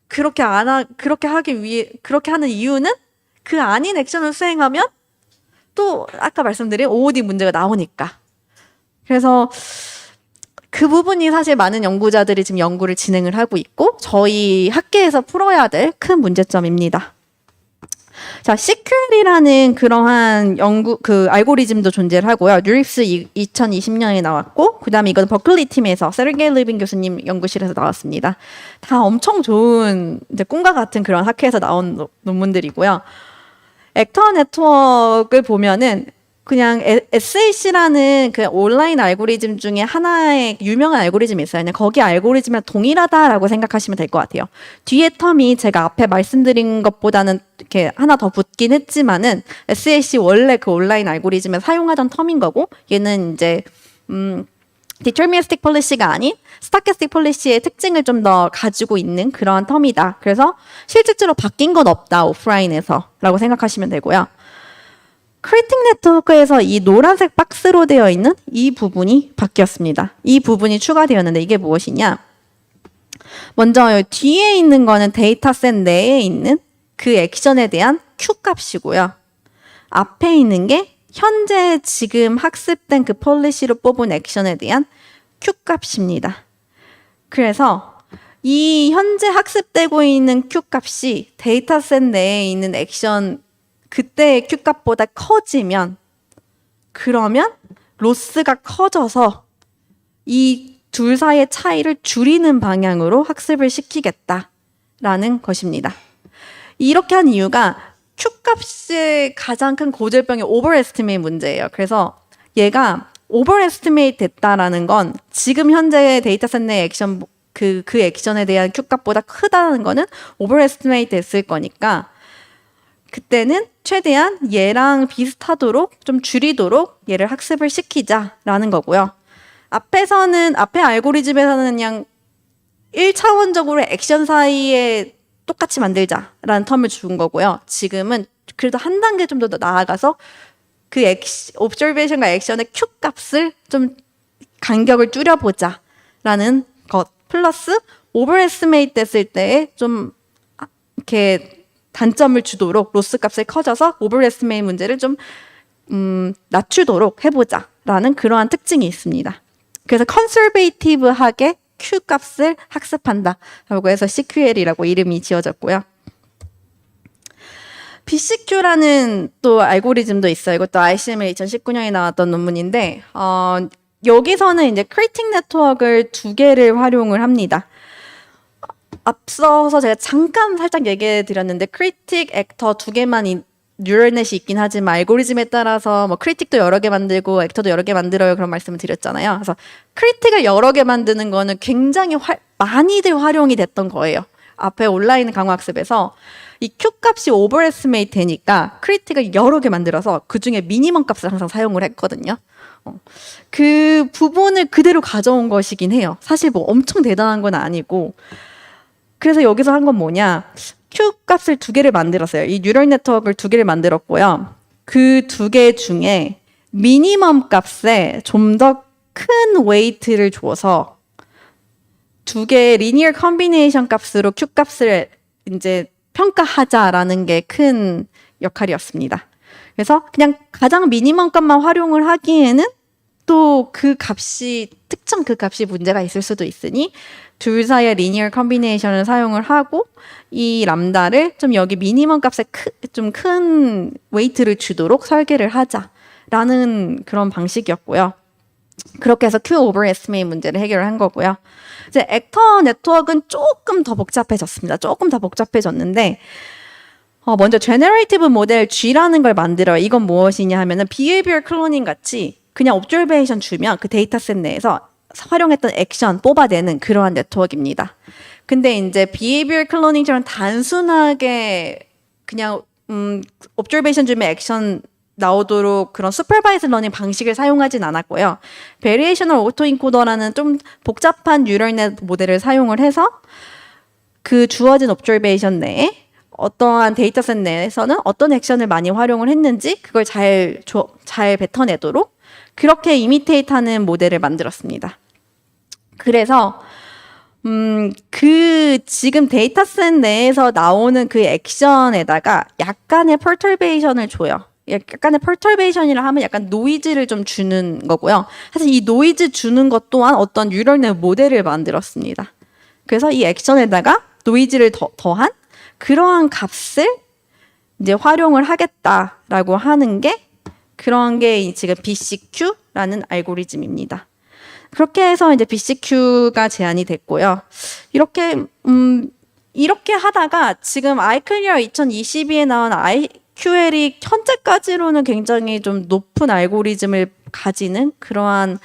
그렇게 하는 이유는 그 아닌 액션을 수행하면 또 아까 말씀드린 OOD 문제가 나오니까. 그래서 그 부분이 사실 많은 연구자들이 지금 연구를 진행을 하고 있고, 저희 학계에서 풀어야 될 큰 문제점입니다. 자, 시큐엘이라는 그러한 알고리즘도 존재를 하고요. 뉴립스 2020년에 나왔고, 그 다음에 이건 버클리 팀에서 세르게이 리빈 교수님 연구실에서 나왔습니다. 다 엄청 좋은, 이제 꿈과 같은 그런 학회에서 나온 논문들이고요. 액터 네트워크를 보면은 그냥 SAC라는 그 온라인 알고리즘 중에 하나의 유명한 알고리즘이 있어요. 그냥 거기 알고리즘이랑 동일하다라고 생각하시면 될 것 같아요. 뒤에 텀이 제가 앞에 말씀드린 것보다는 이렇게 하나 더 붙긴 했지만은 SAC 원래 그 온라인 알고리즘에 사용하던 텀인 거고, 얘는 이제 deterministic policy가 아닌 stochastic policy의 특징을 좀 더 가지고 있는 그런 텀이다. 그래서 실질적으로 바뀐 건 없다, 오프라인에서라고 생각하시면 되고요. 크리틱 네트워크에서 이 노란색 박스로 되어 있는 이 부분이 바뀌었습니다. 이 부분이 추가되었는데 이게 무엇이냐? 먼저 뒤에 있는 거는 데이터셋 내에 있는 그 액션에 대한 Q 값이고요. 앞에 있는 게 현재 지금 학습된 그 폴리시로 뽑은 액션에 대한 Q 값입니다. 그래서 이 현재 학습되고 있는 Q 값이 데이터셋 내에 있는 액션 그때의 Q값보다 커지면, 그러면 로스가 커져서 이 둘 사이의 차이를 줄이는 방향으로 학습을 시키겠다라는 것입니다. 이렇게 한 이유가 Q값의 가장 큰 고질병이 오버에스티메이트 문제예요. 그래서 얘가 오버에스티메이트 됐다라는 건 지금 현재 데이터셋 내 액션 그 액션에 대한 Q값보다 크다는 거는 오버에스티메이트 됐을 거니까 그때는 최대한 얘랑 비슷하도록 좀 줄이도록 얘를 학습을 시키자라는 거고요. 앞에 알고리즘에서는 그냥 1차원적으로 액션 사이에 똑같이 만들자라는 텀을 준 거고요. 지금은 그래도 한 단계 좀 더 나아가서 그 observation과 액션의 Q 값을 좀 간격을 줄여보자라는 것 플러스 overestimate 됐을 때 좀 이렇게 단점을 주도록 로스 값을 커져서 overestimate 문제를 좀 낮추도록 해보자라는 그러한 특징이 있습니다. 그래서 conservative하게 Q 값을 학습한다라고 해서 CQL이라고 이름이 지어졌고요. BCQ라는 또 알고리즘도 있어요. 이것도 ICML 2019년에 나왔던 논문인데 여기서는 이제 크리틱 네트워크를 2개를 활용을 합니다. 앞서서 제가 잠깐 살짝 얘기해 드렸는데 크리틱, 액터 2개만 뉴럴넷이 있긴 하지만 알고리즘에 따라서 뭐 크리틱도 여러 개 만들고 액터도 여러 개 만들어요 그런 말씀을 드렸잖아요. 그래서 크리틱을 여러 개 만드는 거는 굉장히 많이들 활용이 됐던 거예요. 앞에 온라인 강화학습에서 이 Q 값이 오버에스티메이트 되니까 크리틱을 여러 개 만들어서 그 중에 미니멈 값을 항상 사용을 했거든요. 그 부분을 그대로 가져온 것이긴 해요. 사실 뭐 엄청 대단한 건 아니고. 그래서 여기서 한 건 뭐냐? Q 값을 2개를 만들었어요. 이 뉴럴 네트워크를 2개를 만들었고요. 그 2개 중에 미니멈 값에 좀 더 큰 웨이트를 줘서 2개의 리니어 컨비네이션 값으로 Q 값을 이제 평가하자라는 게 큰 역할이었습니다. 그래서 그냥 가장 미니멈 값만 활용을 하기에는 또 그 값이 특정 그 값이 문제가 있을 수도 있으니 둘 사이의 리니어 컨비네이션을 사용을 하고 이 람다를 좀 여기 미니멈 값에 좀 큰 웨이트를 주도록 설계를 하자라는 그런 방식이었고요. 그렇게 해서 Q over estimate 문제를 해결을 한 거고요. 이제 액터 네트워크는 조금 더 복잡해졌습니다. 조금 더 복잡해졌는데 먼저 Generative 모델 G라는 걸 만들어요. 이건 무엇이냐 하면은 Behavior Cloning 같이 그냥 Observation 주면 그 데이터셋 내에서 활용했던 액션 뽑아내는 그러한 네트워크입니다. 근데 이제 Behavior Cloning처럼 단순하게 그냥 Observation 주면 액션 나오도록 그런 슈퍼바이즈 러닝 방식을 사용하진 않았고요. Variational Autoencoder라는 좀 복잡한 뉴럴넷 모델을 사용을 해서 그 주어진 observation 내에 어떠한 데이터셋 내에서는 어떤 액션을 많이 활용을 했는지 그걸 잘 뱉어내도록 그렇게 이미테이트하는 모델을 만들었습니다. 그래서 그 지금 데이터셋 내에서 나오는 그 액션에다가 약간의 perturbation을 줘요. 약간의 perturbation이라 하면 약간 노이즈를 좀 주는 거고요. 사실 이 노이즈 주는 것 또한 어떤 뉴럴넷 모델을 만들었습니다. 그래서 이 액션에다가 노이즈를 더한 그러한 값을 이제 활용을 하겠다라고 하는 게 그런 게 지금 BCQ라는 알고리즘입니다. 그렇게 해서 이제 BCQ가 제안이 됐고요. 이렇게 하다가 지금 아이클리어 2022에 나온 QL이 현재까지로는 굉장히 좀 높은 알고리즘을 가지는 그러한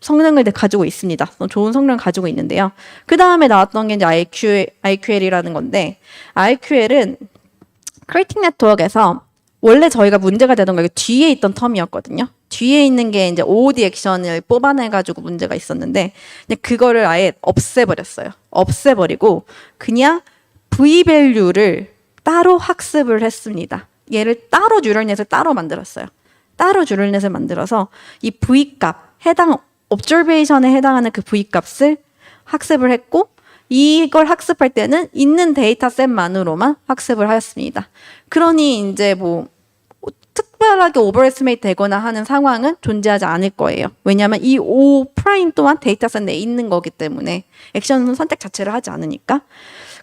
성능을 가지고 있습니다. 좋은 성능을 가지고 있는데요. 그 다음에 나왔던 게 이제 IQL이라는 건데, IQL은 크리틱 네트워크에서 원래 저희가 문제가 되던 게 뒤에 있던 텀이었거든요. 뒤에 있는 게 이제 OOD 액션을 뽑아내가지고 문제가 있었는데, 그거를 아예 없애버렸어요. 없애버리고, 그냥 V 밸류를 따로 학습을 했습니다. 얘를 따로 뉴럴넷을 따로 만들었어요. 따로 뉴럴넷을 만들어서 이 V 값, observation에 해당하는 그 V 값을 학습을 했고, 이걸 학습할 때는 있는 데이터셋만으로만 학습을 하였습니다. 그러니 이제 뭐 특별하게 오버에스티메이트 되거나 하는 상황은 존재하지 않을 거예요. 왜냐하면 이 O 프라임 또한 데이터셋 내에 있는 거기 때문에 액션 선택 자체를 하지 않으니까.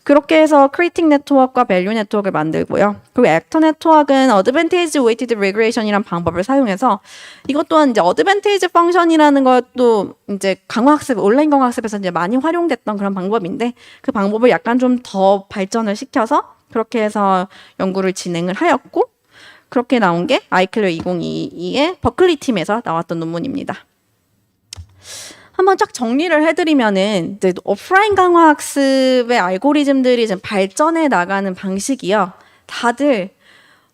그렇게 해서 크리틱 네트워크와 밸류 네트워크를 만들고요. 그리고 액터 네트워크는 어드밴티지 웨이티드 리그레이션이라는 방법을 사용해서 이것 또한 이제 어드밴티지 펑션이라는 것도 이제 강화학습, 온라인 강화학습에서 이제 많이 활용됐던 그런 방법인데 그 방법을 약간 좀 더 발전을 시켜서 그렇게 해서 연구를 진행을 하였고 그렇게 나온 게 아이클리어 2022의 버클리 팀에서 나왔던 논문입니다. 한번 쫙 정리를 해드리면은 이제 오프라인 강화 학습의 알고리즘들이 좀 발전해 나가는 방식이요. 다들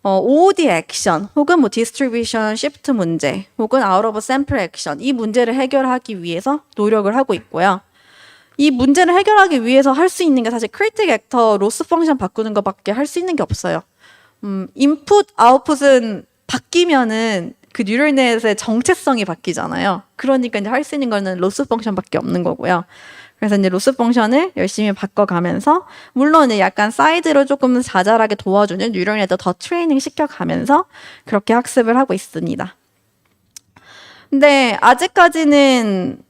OOD 액션 혹은 뭐 디스트리뷰션 시프트 문제 혹은 아웃 오브 샘플 액션 이 문제를 해결하기 위해서 노력을 하고 있고요. 이 문제를 해결하기 위해서 할 수 있는 게 사실 크리틱 액터 로스 펑션 바꾸는 것밖에 할 수 있는 게 없어요. 인풋 아웃풋은 바뀌면은 그 뉴럴넷의 정체성이 바뀌잖아요. 그러니까 이제 할 수 있는 거는 로스 펑션밖에 없는 거고요. 그래서 이제 로스 펑션을 열심히 바꿔가면서 물론 약간 사이드로 조금 자잘하게 도와주는 뉴럴넷도 더 트레이닝 시켜가면서 그렇게 학습을 하고 있습니다. 근데 아직까지는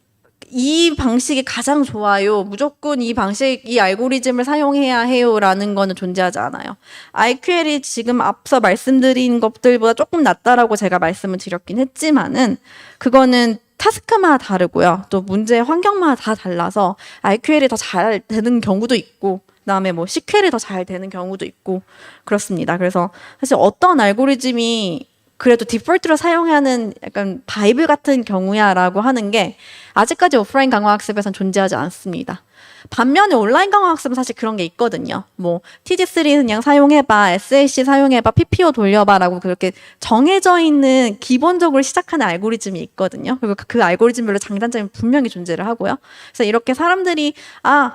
이 방식이 가장 좋아요. 무조건 이 방식, 이 알고리즘을 사용해야 해요라는 거는 존재하지 않아요. IQL이 지금 앞서 말씀드린 것들보다 조금 낫다라고 제가 말씀을 드렸긴 했지만은 그거는 타스크마다 다르고요. 또 문제 환경마다 다 달라서 IQL이 더 잘 되는 경우도 있고 그다음에 뭐 CQL이 더 잘 되는 경우도 있고 그렇습니다. 그래서 사실 어떤 알고리즘이 그래도 디폴트로 사용하는 약간 바이블 같은 경우야라고 하는 게 아직까지 오프라인 강화 학습에선 존재하지 않습니다. 반면에 온라인 강화 학습은 사실 그런 게 있거든요. 뭐 TD3 그냥 사용해봐, SAC 사용해봐, PPO 돌려봐라고 그렇게 정해져 있는 기본적으로 시작하는 알고리즘이 있거든요. 그리고 그 알고리즘별로 장단점이 분명히 존재를 하고요. 그래서 이렇게 사람들이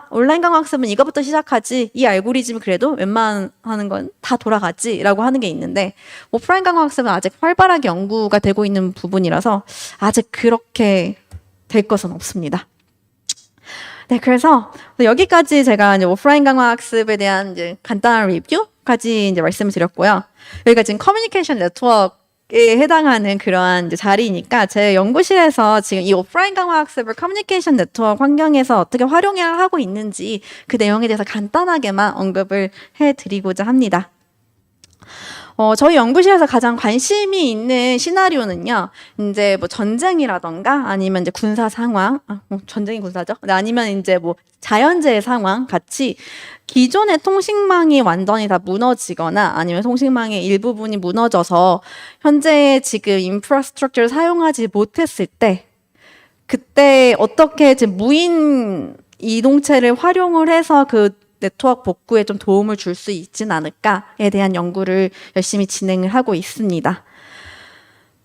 온라인 강화 학습은 이거부터 시작하지, 이 알고리즘이 그래도 웬만하는 건 다 돌아가지라고 하는 게 있는데 오프라인 강화 학습은 아직 활발하게 연구가 되고 있는 부분이라서 아직 그렇게 될 것은 없습니다. 네, 그래서 여기까지 제가 이제 오프라인 강화 학습에 대한 이제 간단한 리뷰까지 이제 말씀을 드렸고요. 여기가 지금 커뮤니케이션 네트워크에 해당하는 그러한 이제 자리니까 제 연구실에서 지금 이 오프라인 강화 학습을 커뮤니케이션 네트워크 환경에서 어떻게 활용을 하고 있는지 그 내용에 대해서 간단하게만 언급을 해드리고자 합니다. 저희 연구실에서 가장 관심이 있는 시나리오는요, 이제 뭐 전쟁이라던가 아니면 이제 군사 상황, 전쟁이 군사죠. 아니면 이제 뭐 자연재해 상황 같이 기존의 통신망이 완전히 다 무너지거나 아니면 통신망의 일부분이 무너져서 현재 지금 인프라스트럭처를 사용하지 못했을 때 그때 어떻게 지금 무인 이동체를 활용을 해서 그 네트워크 복구에 좀 도움을 줄 수 있진 않을까에 대한 연구를 열심히 진행을 하고 있습니다.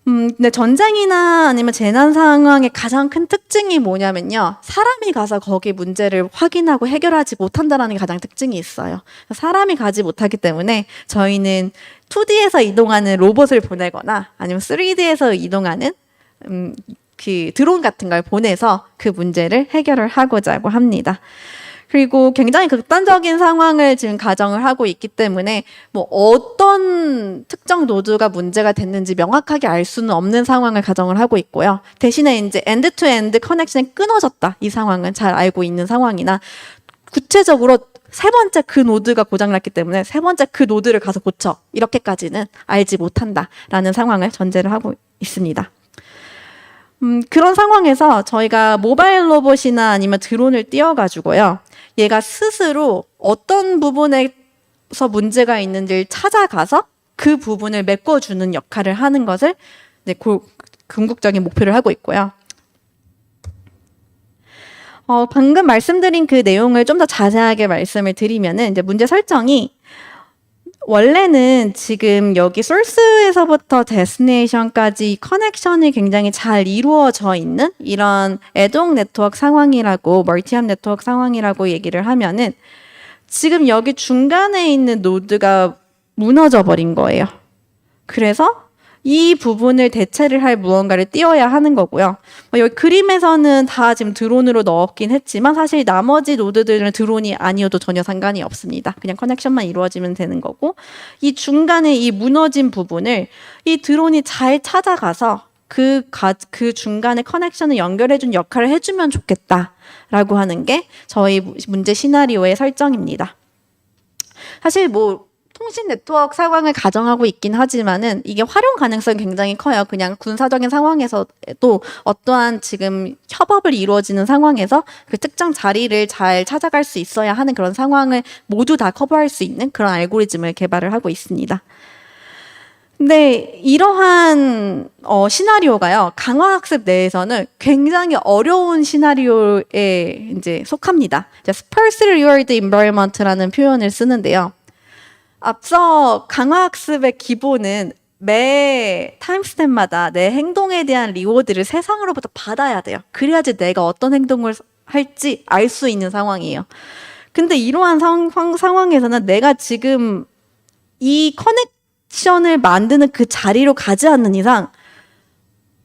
근데 전쟁이나 아니면 재난 상황의 가장 큰 특징이 뭐냐면요. 사람이 가서 거기 문제를 확인하고 해결하지 못한다는 게 가장 특징이 있어요. 사람이 가지 못하기 때문에 저희는 2D에서 이동하는 로봇을 보내거나 아니면 3D에서 이동하는 그 드론 같은 걸 보내서 그 문제를 해결을 하고자 합니다. 그리고 굉장히 극단적인 상황을 지금 가정을 하고 있기 때문에 뭐 어떤 특정 노드가 문제가 됐는지 명확하게 알 수는 없는 상황을 가정을 하고 있고요. 대신에 이제 엔드 투 엔드 커넥션이 끊어졌다. 이 상황은 잘 알고 있는 상황이나 구체적으로 세 번째 그 노드가 고장났기 때문에 세 번째 그 노드를 가서 고쳐. 이렇게까지는 알지 못한다라는 상황을 전제를 하고 있습니다. 그런 상황에서 저희가 모바일 로봇이나 아니면 드론을 띄워가지고요. 얘가 스스로 어떤 부분에서 문제가 있는지를 찾아가서 그 부분을 메꿔주는 역할을 하는 것을 이제 궁극적인 목표를 하고 있고요. 방금 말씀드린 그 내용을 좀 더 자세하게 말씀을 드리면은 이제 문제 설정이 원래는 지금 여기 소스에서부터 데스티네이션까지 커넥션이 굉장히 잘 이루어져 있는 이런 애동 네트워크 상황이라고 멀티합 네트워크 상황이라고 얘기를 하면은 지금 여기 중간에 있는 노드가 무너져 버린 거예요. 그래서 이 부분을 대체를 할 무언가를 띄워야 하는 거고요. 여기 그림에서는 다 지금 드론으로 넣었긴 했지만 사실 나머지 노드들은 드론이 아니어도 전혀 상관이 없습니다. 그냥 커넥션만 이루어지면 되는 거고 이 중간에 이 무너진 부분을 이 드론이 잘 찾아가서 그 중간에 커넥션을 연결해준 역할을 해주면 좋겠다라고 하는 게 저희 문제 시나리오의 설정입니다. 사실 뭐 통신 네트워크 상황을 가정하고 있긴 하지만은 이게 활용 가능성이 굉장히 커요. 그냥 군사적인 상황에서도 어떠한 지금 협업을 이루어지는 상황에서 그 특정 자리를 잘 찾아갈 수 있어야 하는 그런 상황을 모두 다 커버할 수 있는 그런 알고리즘을 개발을 하고 있습니다. 근데 이러한 시나리오가요, 강화학습 내에서는 굉장히 어려운 시나리오에 이제 속합니다. Sparsely Rewarded Environment라는 표현을 쓰는데요. 앞서 강화학습의 기본은 매 타임스텝마다 내 행동에 대한 리워드를 세상으로부터 받아야 돼요. 그래야지 내가 어떤 행동을 할지 알 수 있는 상황이에요. 근데 이러한 상황에서는 내가 지금 이 커넥션을 만드는 그 자리로 가지 않는 이상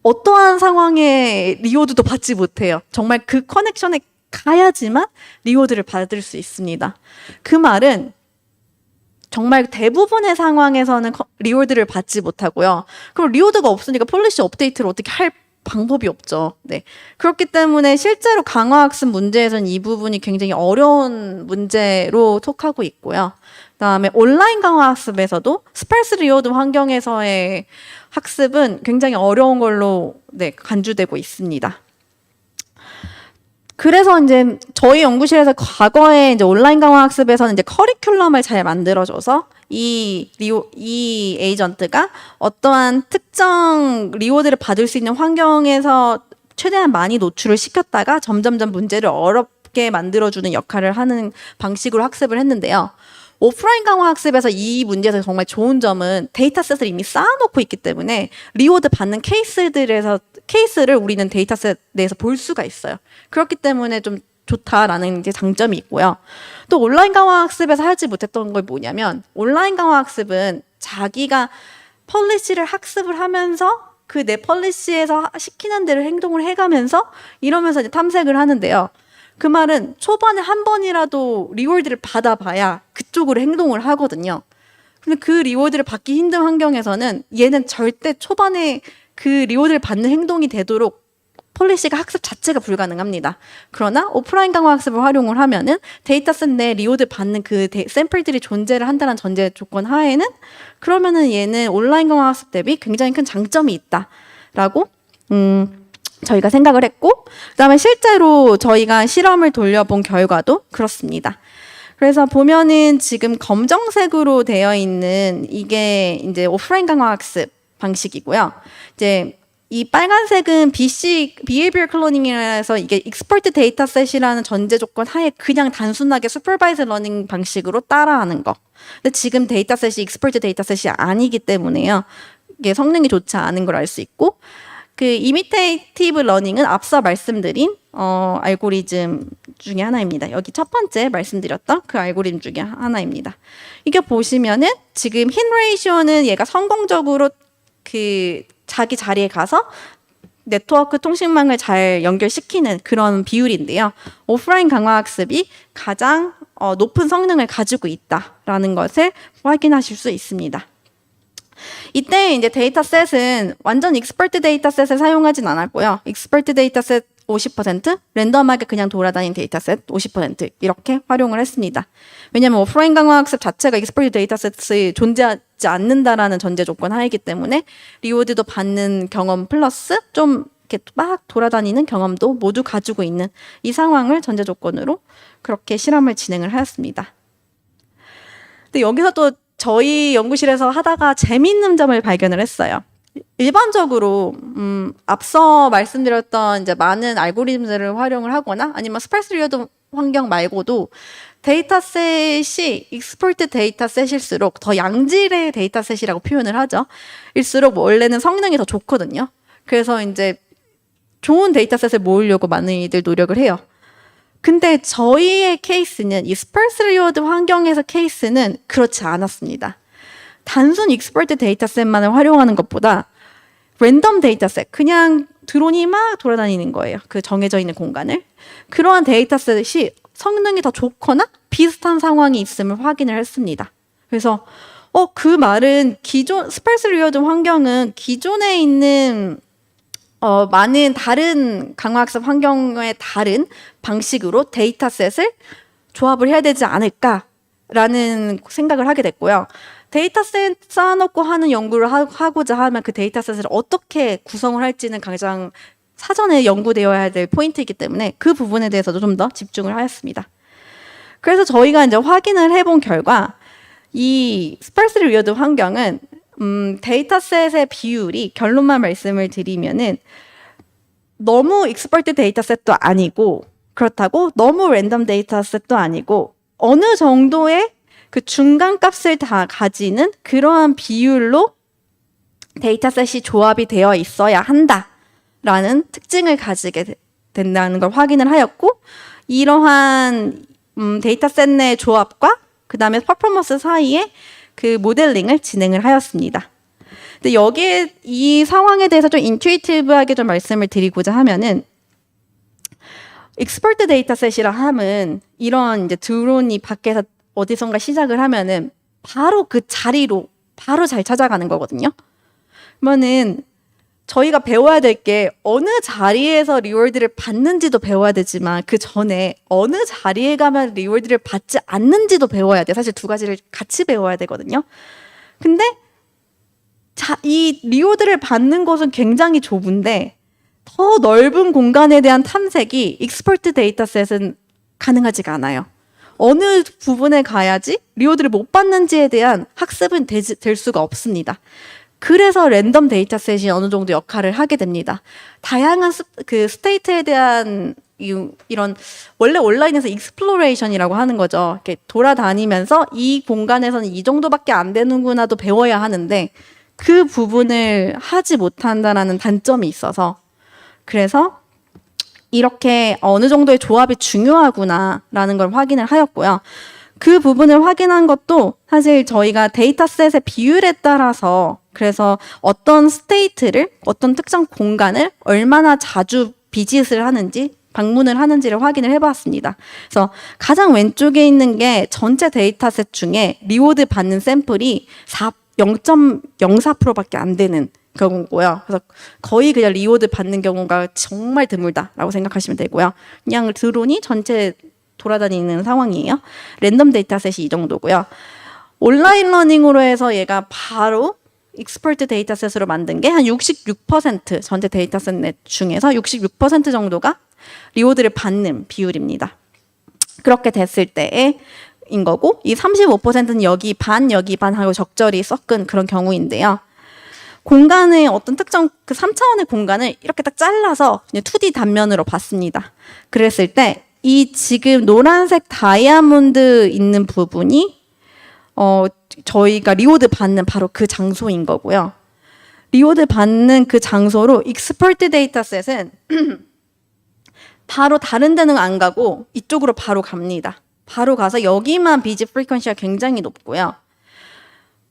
어떠한 상황에 리워드도 받지 못해요. 정말 그 커넥션에 가야지만 리워드를 받을 수 있습니다. 그 말은 정말 대부분의 상황에서는 리워드를 받지 못하고요. 그럼 리워드가 없으니까 폴리시 업데이트를 어떻게 할 방법이 없죠. 네. 그렇기 때문에 실제로 강화학습 문제에서는 이 부분이 굉장히 어려운 문제로 속하고 있고요. 그다음에 온라인 강화학습에서도 스parse 리워드 환경에서의 학습은 굉장히 어려운 걸로 간주되고 있습니다. 그래서 이제 저희 연구실에서 과거에 이제 온라인 강화학습에서는 이제 커리큘럼을 잘 만들어줘서 이 에이전트가 어떠한 특정 리워드를 받을 수 있는 환경에서 최대한 많이 노출을 시켰다가 점점점 문제를 어렵게 만들어주는 역할을 하는 방식으로 학습을 했는데요. 오프라인 강화 학습에서 이 문제에서 정말 좋은 점은 데이터셋을 이미 쌓아놓고 있기 때문에 리워드 받는 케이스를 우리는 데이터셋 내에서 볼 수가 있어요. 그렇기 때문에 좀 좋다라는 이제 장점이 있고요. 또 온라인 강화 학습에서 하지 못했던 걸 뭐냐면 온라인 강화 학습은 자기가 폴리시를 학습을 하면서 그 내 폴리시에서 시키는 대로 행동을 해가면서 이러면서 이제 탐색을 하는데요. 그 말은 초반에 한 번이라도 리워드를 받아봐야 그쪽으로 행동을 하거든요. 근데 그 리워드를 받기 힘든 환경에서는 얘는 절대 초반에 그 리워드를 받는 행동이 되도록 폴리시가 학습 자체가 불가능합니다. 그러나 오프라인 강화 학습을 활용을 하면은 데이터셋 내 리워드 받는 그 샘플들이 존재를 한다는 전제 조건 하에는 그러면은 얘는 온라인 강화 학습 대비 굉장히 큰 장점이 있다라고 저희가 생각을 했고, 그다음에 실제로 저희가 실험을 돌려본 결과도 그렇습니다. 그래서 보면은 지금 검정색으로 되어 있는 이게 이제 오프라인 강화 학습 방식이고요. 이제 이 빨간색은 Behavior Cloning이라서 이게 Expert Dataset이라는 전제 조건 하에 그냥 단순하게 Supervised Learning 방식으로 따라하는 거. 근데 지금 데이터셋이 Expert Dataset이 아니기 때문에요. 이게 성능이 좋지 않은 걸 알 수 있고, 그 이미테이티브 러닝은 앞서 말씀드린 알고리즘 중에 하나입니다. 여기 첫 번째 말씀드렸던 그 알고리즘 중에 하나입니다. 이게 보시면은 지금 흰 레이시오는 얘가 성공적으로 그 자기 자리에 가서 네트워크 통신망을 잘 연결시키는 그런 비율인데요. 오프라인 강화학습이 가장 높은 성능을 가지고 있다라는 것을 확인하실 수 있습니다. 이때 이제 데이터셋은 완전 익스퍼트 데이터셋을 사용하진 않았고요. 익스퍼트 데이터셋 50%, 랜덤하게 그냥 돌아다니는 데이터셋 50% 이렇게 활용을 했습니다. 왜냐하면 오프라인 강화학습 자체가 익스퍼트 데이터셋이 존재하지 않는다라는 전제 조건 하이기 때문에 리워드도 받는 경험 플러스 좀 이렇게 막 돌아다니는 경험도 모두 가지고 있는 이 상황을 전제 조건으로 그렇게 실험을 진행을 하였습니다. 근데 여기서 또 저희 연구실에서 하다가 재미있는 점을 발견을 했어요. 일반적으로 앞서 말씀드렸던 이제 많은 알고리즘들을 활용을 하거나 아니면 스parse 리워드 환경 말고도 데이터셋이 익스퍼트 데이터셋일수록 더 양질의 데이터셋이라고 표현을 하죠. 일수록 원래는 성능이 더 좋거든요. 그래서 이제 좋은 데이터셋을 모으려고 많은 이들 노력을 해요. 근데 저희의 케이스는 이 스parse 리워드 환경에서 케이스는 그렇지 않았습니다. 단순 익스퍼트 데이터셋만을 활용하는 것보다 랜덤 데이터셋, 그냥 드론이 막 돌아다니는 거예요. 그 정해져 있는 공간을. 그러한 데이터셋이 성능이 더 좋거나 비슷한 상황이 있음을 확인을 했습니다. 그래서 그 말은 기존 스parse 리워드 환경은 기존에 있는 많은 다른 강화학습 환경의 다른 방식으로 데이터셋을 조합을 해야 되지 않을까라는 생각을 하게 됐고요. 데이터셋 쌓아놓고 하는 연구를 하고자 하면 그 데이터셋을 어떻게 구성을 할지는 가장 사전에 연구되어야 될 포인트이기 때문에 그 부분에 대해서도 좀 더 집중을 하였습니다. 그래서 저희가 이제 확인을 해본 결과 이 스parse 리워드 환경은 데이터셋의 비율이 결론만 말씀을 드리면은 너무 익스퍼트 데이터셋도 아니고 그렇다고 너무 랜덤 데이터셋도 아니고 어느 정도의 그 중간 값을 다 가지는 그러한 비율로 데이터셋이 조합이 되어 있어야 한다라는 특징을 가지게 된다는 걸 확인을 하였고 이러한 데이터셋 내 조합과 그 다음에 퍼포먼스 사이에 그 모델링을 진행을 하였습니다. 근데 여기에 이 상황에 대해서 좀 인투이티브하게 좀 말씀을 드리고자 하면은 익스퍼트 데이터셋이라 함은 이런 이제 드론이 밖에서 어디선가 시작을 하면은 바로 그 자리로 바로 잘 찾아가는 거거든요. 그러면은 저희가 배워야 될 게 어느 자리에서 리워드를 받는지도 배워야 되지만 그 전에 어느 자리에 가면 리워드를 받지 않는지도 배워야 돼. 사실 두 가지를 같이 배워야 되거든요. 근데 이 리워드를 받는 곳은 굉장히 좁은데 더 넓은 공간에 대한 탐색이 익스퍼트 데이터셋은 가능하지가 않아요. 어느 부분에 가야지 리워드를 못 받는지에 대한 학습은 될 수가 없습니다. 그래서 랜덤 데이터셋이 어느 정도 역할을 하게 됩니다. 다양한 그 스테이트에 대한 이런 원래 온라인에서 익스플로레이션이라고 하는 거죠. 이렇게 돌아다니면서 이 공간에서는 이 정도밖에 안 되는구나도 배워야 하는데 그 부분을 하지 못한다라는 단점이 있어서 그래서 이렇게 어느 정도의 조합이 중요하구나라는 걸 확인을 하였고요. 그 부분을 확인한 것도 사실 저희가 데이터셋의 비율에 따라서 그래서 어떤 스테이트를 어떤 특정 공간을 얼마나 자주 비짓을 하는지 방문을 하는지를 확인을 해봤습니다. 그래서 가장 왼쪽에 있는 게 전체 데이터셋 중에 리워드 받는 샘플이 0.04%밖에 안 되는 경우고요. 그래서 거의 그냥 리워드 받는 경우가 정말 드물다라고 생각하시면 되고요. 그냥 드론이 전체 돌아다니는 상황이에요. 랜덤 데이터셋이 이 정도고요. 온라인 러닝으로 해서 얘가 바로 익스퍼트 데이터셋으로 만든 게 한 66% 전체 데이터셋 넷 중에서 66% 정도가 리워드를 받는 비율입니다. 그렇게 됐을 때인 거고 이 35%는 여기 반 하고 적절히 섞은 그런 경우인데요. 공간의 어떤 특정 그 3차원의 공간을 이렇게 딱 잘라서 그냥 2D 단면으로 봤습니다. 그랬을 때 이 지금 노란색 다이아몬드 있는 부분이 저희가 리워드 받는 바로 그 장소인 거고요. 리워드 받는 그 장소로 익스퍼트 데이터셋은 바로 다른 데는 안 가고 이쪽으로 바로 갑니다. 바로 가서 여기만 비짓 프리퀀시가 굉장히 높고요.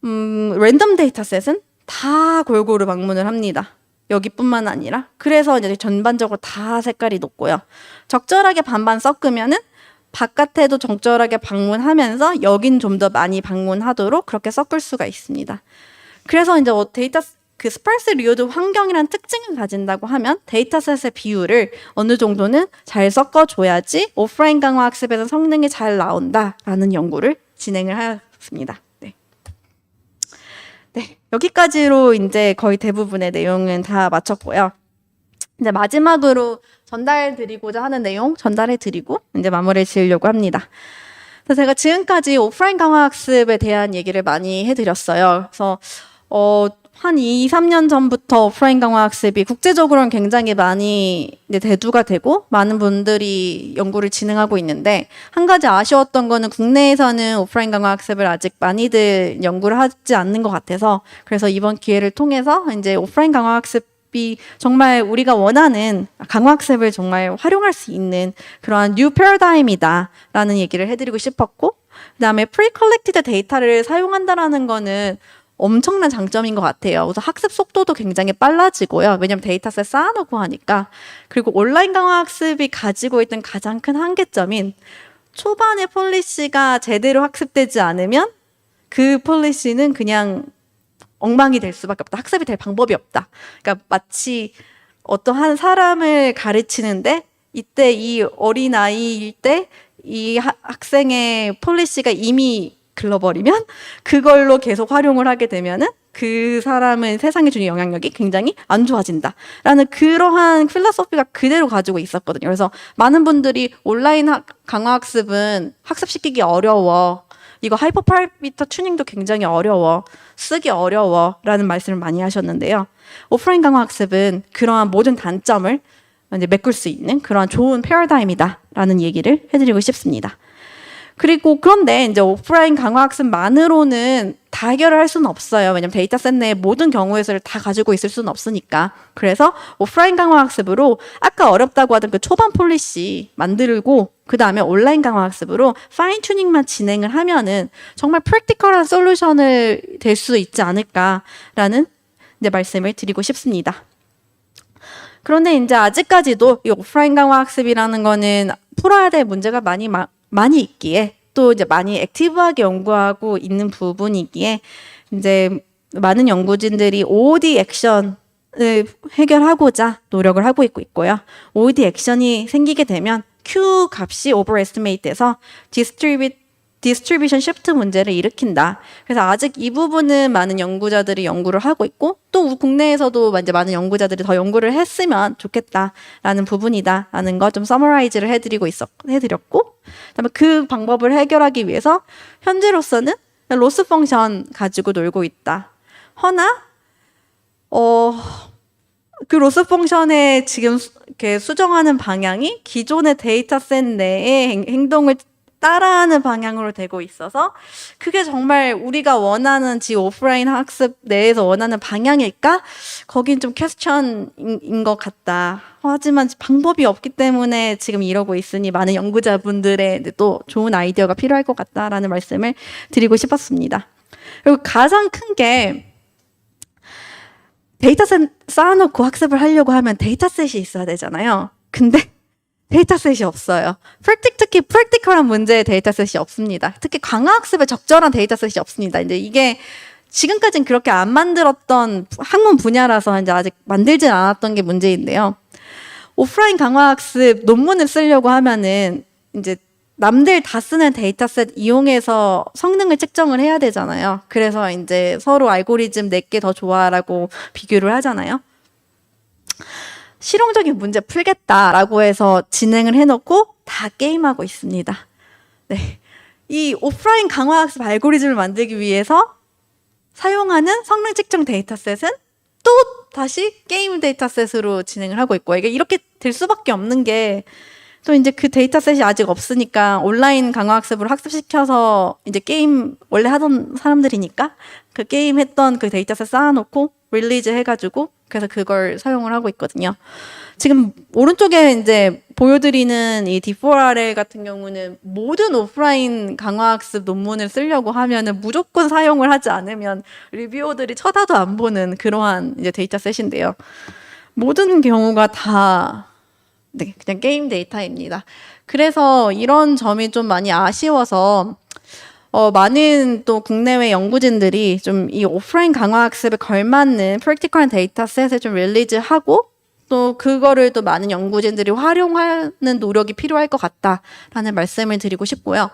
랜덤 데이터셋은 다 골고루 방문을 합니다. 여기뿐만 아니라 그래서 이제 전반적으로 다 색깔이 높고요. 적절하게 반반 섞으면은 바깥에도 적절하게 방문하면서 여긴 좀 더 많이 방문하도록 그렇게 섞을 수가 있습니다. 그래서 이제 데이터 그 스파르스 리워드 환경이라는 특징을 가진다고 하면 데이터셋의 비율을 어느 정도는 잘 섞어줘야지 오프라인 강화 학습에서 성능이 잘 나온다라는 연구를 진행을 하였습니다. 네, 여기까지로 이제 거의 대부분의 내용은 다 마쳤고요. 이제 마지막으로 전달드리고자 하는 내용 전달해드리고 이제 마무리를 지으려고 합니다. 그래서 제가 지금까지 오프라인 강화 학습에 대한 얘기를 많이 해드렸어요. 그래서 한 2, 3년 전부터 오프라인 강화 학습이 국제적으로는 굉장히 많이 이제 대두가 되고 많은 분들이 연구를 진행하고 있는데 한 가지 아쉬웠던 거는 국내에서는 오프라인 강화 학습을 아직 많이들 연구를 하지 않는 것 같아서 그래서 이번 기회를 통해서 이제 오프라인 강화 학습이 정말 우리가 원하는 강화 학습을 정말 활용할 수 있는 그러한 뉴 패러다임이다라는 얘기를 해드리고 싶었고 그다음에 프리-컬렉티드 데이터를 사용한다라는 거는 엄청난 장점인 것 같아요. 그래서 학습 속도도 굉장히 빨라지고요. 왜냐하면 데이터셋 쌓아놓고 하니까. 그리고 온라인 강화 학습이 가지고 있던 가장 큰 한계점인 초반에 폴리시가 제대로 학습되지 않으면 그 폴리시는 그냥 엉망이 될 수밖에 없다. 학습이 될 방법이 없다. 그러니까 마치 어떠한 사람을 가르치는데 이때 이 어린아이일 때 이 학생의 폴리시가 이미 글러버리면 그걸로 계속 활용을 하게 되면은 그 사람은 세상에 주는 영향력이 굉장히 안 좋아진다라는 그러한 필로소피가 그대로 가지고 있었거든요. 그래서 많은 분들이 온라인 강화 학습은 학습시키기 어려워. 이거 하이퍼파라미터 튜닝도 굉장히 어려워, 쓰기 어려워 라는 말씀을 많이 하셨는데요. 오프라인 강화 학습은 그러한 모든 단점을 이제 메꿀 수 있는 그러한 좋은 패러다임이다 라는 얘기를 해드리고 싶습니다. 그리고 그런데 이제 오프라인 강화 학습만으로는 다 해결을 할 수는 없어요. 왜냐면 데이터셋 내에 모든 경우의 수를 다 가지고 있을 수는 없으니까. 그래서 오프라인 강화 학습으로 아까 어렵다고 하던 그 초반 폴리시 만들고 그 다음에 온라인 강화 학습으로 파인 튜닝만 진행을 하면은 정말 프랙티컬한 솔루션을 될 수 있지 않을까라는 이제 말씀을 드리고 싶습니다. 그런데 이제 아직까지도 이 오프라인 강화 학습이라는 거는 풀어야 될 문제가 많이 있기에 또 이제 많이 액티브하게 연구하고 있는 부분이기에 이제 많은 연구진들이 OOD 액션을 해결하고자 노력을 하고 있고요. OOD 액션이 생기게 되면 Q 값이 overestimate 돼서 디스트리뷰션 시프트 문제를 일으킨다. 그래서 아직 이 부분은 많은 연구자들이 연구를 하고 있고 또 국내에서도 이제 많은 연구자들이 더 연구를 했으면 좋겠다라는 부분이다라는 거 좀 서머라이즈를 해드렸고 그다음에 그 방법을 해결하기 위해서 현재로서는 로스 펑션 가지고 놀고 있다. 허나 그 로스 펑션에 지금 이렇게 수정하는 방향이 기존의 데이터셋 내의 행동을 따라하는 방향으로 되고 있어서 그게 정말 우리가 원하는 오프라인 학습 내에서 원하는 방향일까? 거긴 좀 퀘스천인 것 같다. 하지만 방법이 없기 때문에 지금 이러고 있으니 많은 연구자분들의 또 좋은 아이디어가 필요할 것 같다라는 말씀을 드리고 싶었습니다. 그리고 가장 큰 게 데이터셋 쌓아놓고 학습을 하려고 하면 데이터셋이 있어야 되잖아요. 근데 데이터셋이 없어요. 특히 프랙티컬한 문제의 데이터셋이 없습니다. 특히 강화학습에 적절한 데이터셋이 없습니다. 이제 이게 지금까지는 그렇게 안 만들었던 학문 분야라서 이제 아직 만들진 않았던 게 문제인데요. 오프라인 강화학습 논문을 쓰려고 하면은 이제 남들 다 쓰는 데이터셋 이용해서 성능을 측정을 해야 되잖아요. 그래서 이제 서로 알고리즘 내게 더 좋아라고 비교를 하잖아요. 실용적인 문제 풀겠다라고 해서 진행을 해놓고 다 게임하고 있습니다. 네, 이 오프라인 강화학습 알고리즘을 만들기 위해서 사용하는 성능 측정 데이터셋은 또 다시 게임 데이터셋으로 진행을 하고 있고 이게 이렇게 될 수밖에 없는 게 또 이제 그 데이터셋이 아직 없으니까 온라인 강화학습으로 학습시켜서 이제 게임 원래 하던 사람들이니까 그 게임 했던 그 데이터셋 쌓아놓고 릴리즈 해가지고 그래서 그걸 사용을 하고 있거든요. 지금 오른쪽에 이제 보여드리는 이 D4RL 같은 경우는 모든 오프라인 강화학습 논문을 쓰려고 하면은 무조건 사용을 하지 않으면 리뷰어들이 쳐다도 안 보는 그러한 이제 데이터셋인데요. 모든 경우가 다 네, 그냥 게임 데이터입니다. 그래서 이런 점이 좀 많이 아쉬워서 많은 또 국내외 연구진들이 좀 이 오프라인 강화학습에 걸맞는 프랙티컬한 데이터셋을 좀 릴리즈하고 또 그거를 또 많은 연구진들이 활용하는 노력이 필요할 것 같다라는 말씀을 드리고 싶고요.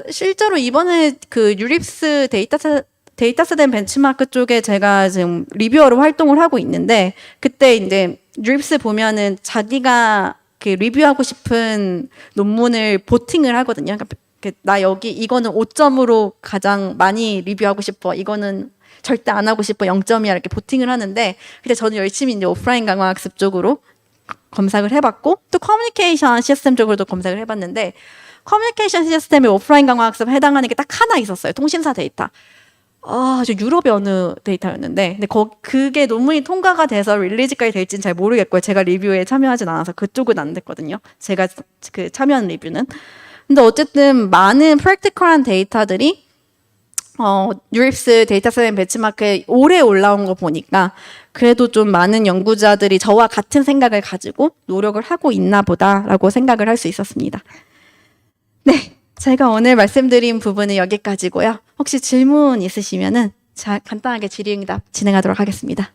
실제로 이번에 그 유립스 데이터셋 앤 벤치마크 쪽에 제가 지금 리뷰어로 활동을 하고 있는데 그때 이제 유립스 보면은 자기가 그 리뷰하고 싶은 논문을 보팅을 하거든요. 그러니까 나 여기 이거는 5점으로 가장 많이 리뷰하고 싶어. 이거는 절대 안 하고 싶어. 0점이야. 이렇게 보팅을 하는데 근데 저는 열심히 이제 오프라인 강화학습 쪽으로 검색을 해봤고 또 커뮤니케이션 시스템 쪽으로도 검색을 해봤는데 커뮤니케이션 시스템에 오프라인 강화학습에 해당하는 게 딱 하나 있었어요. 통신사 데이터. 저 유럽의 어느 데이터였는데 근데 그게 논문이 통과가 돼서 릴리즈까지 될지는 잘 모르겠고요. 제가 리뷰에 참여하진 않아서 그쪽은 안 됐거든요. 제가 그 참여한 리뷰는. 근데 어쨌든 많은 프랙티컬한 데이터들이 유립스 데이터셋 벤치마크에 오래 올라온 거 보니까 그래도 좀 많은 연구자들이 저와 같은 생각을 가지고 노력을 하고 있나 보다라고 생각을 할 수 있었습니다. 네, 제가 오늘 말씀드린 부분은 여기까지고요. 혹시 질문 있으시면은 간단하게 질의응답 진행하도록 하겠습니다.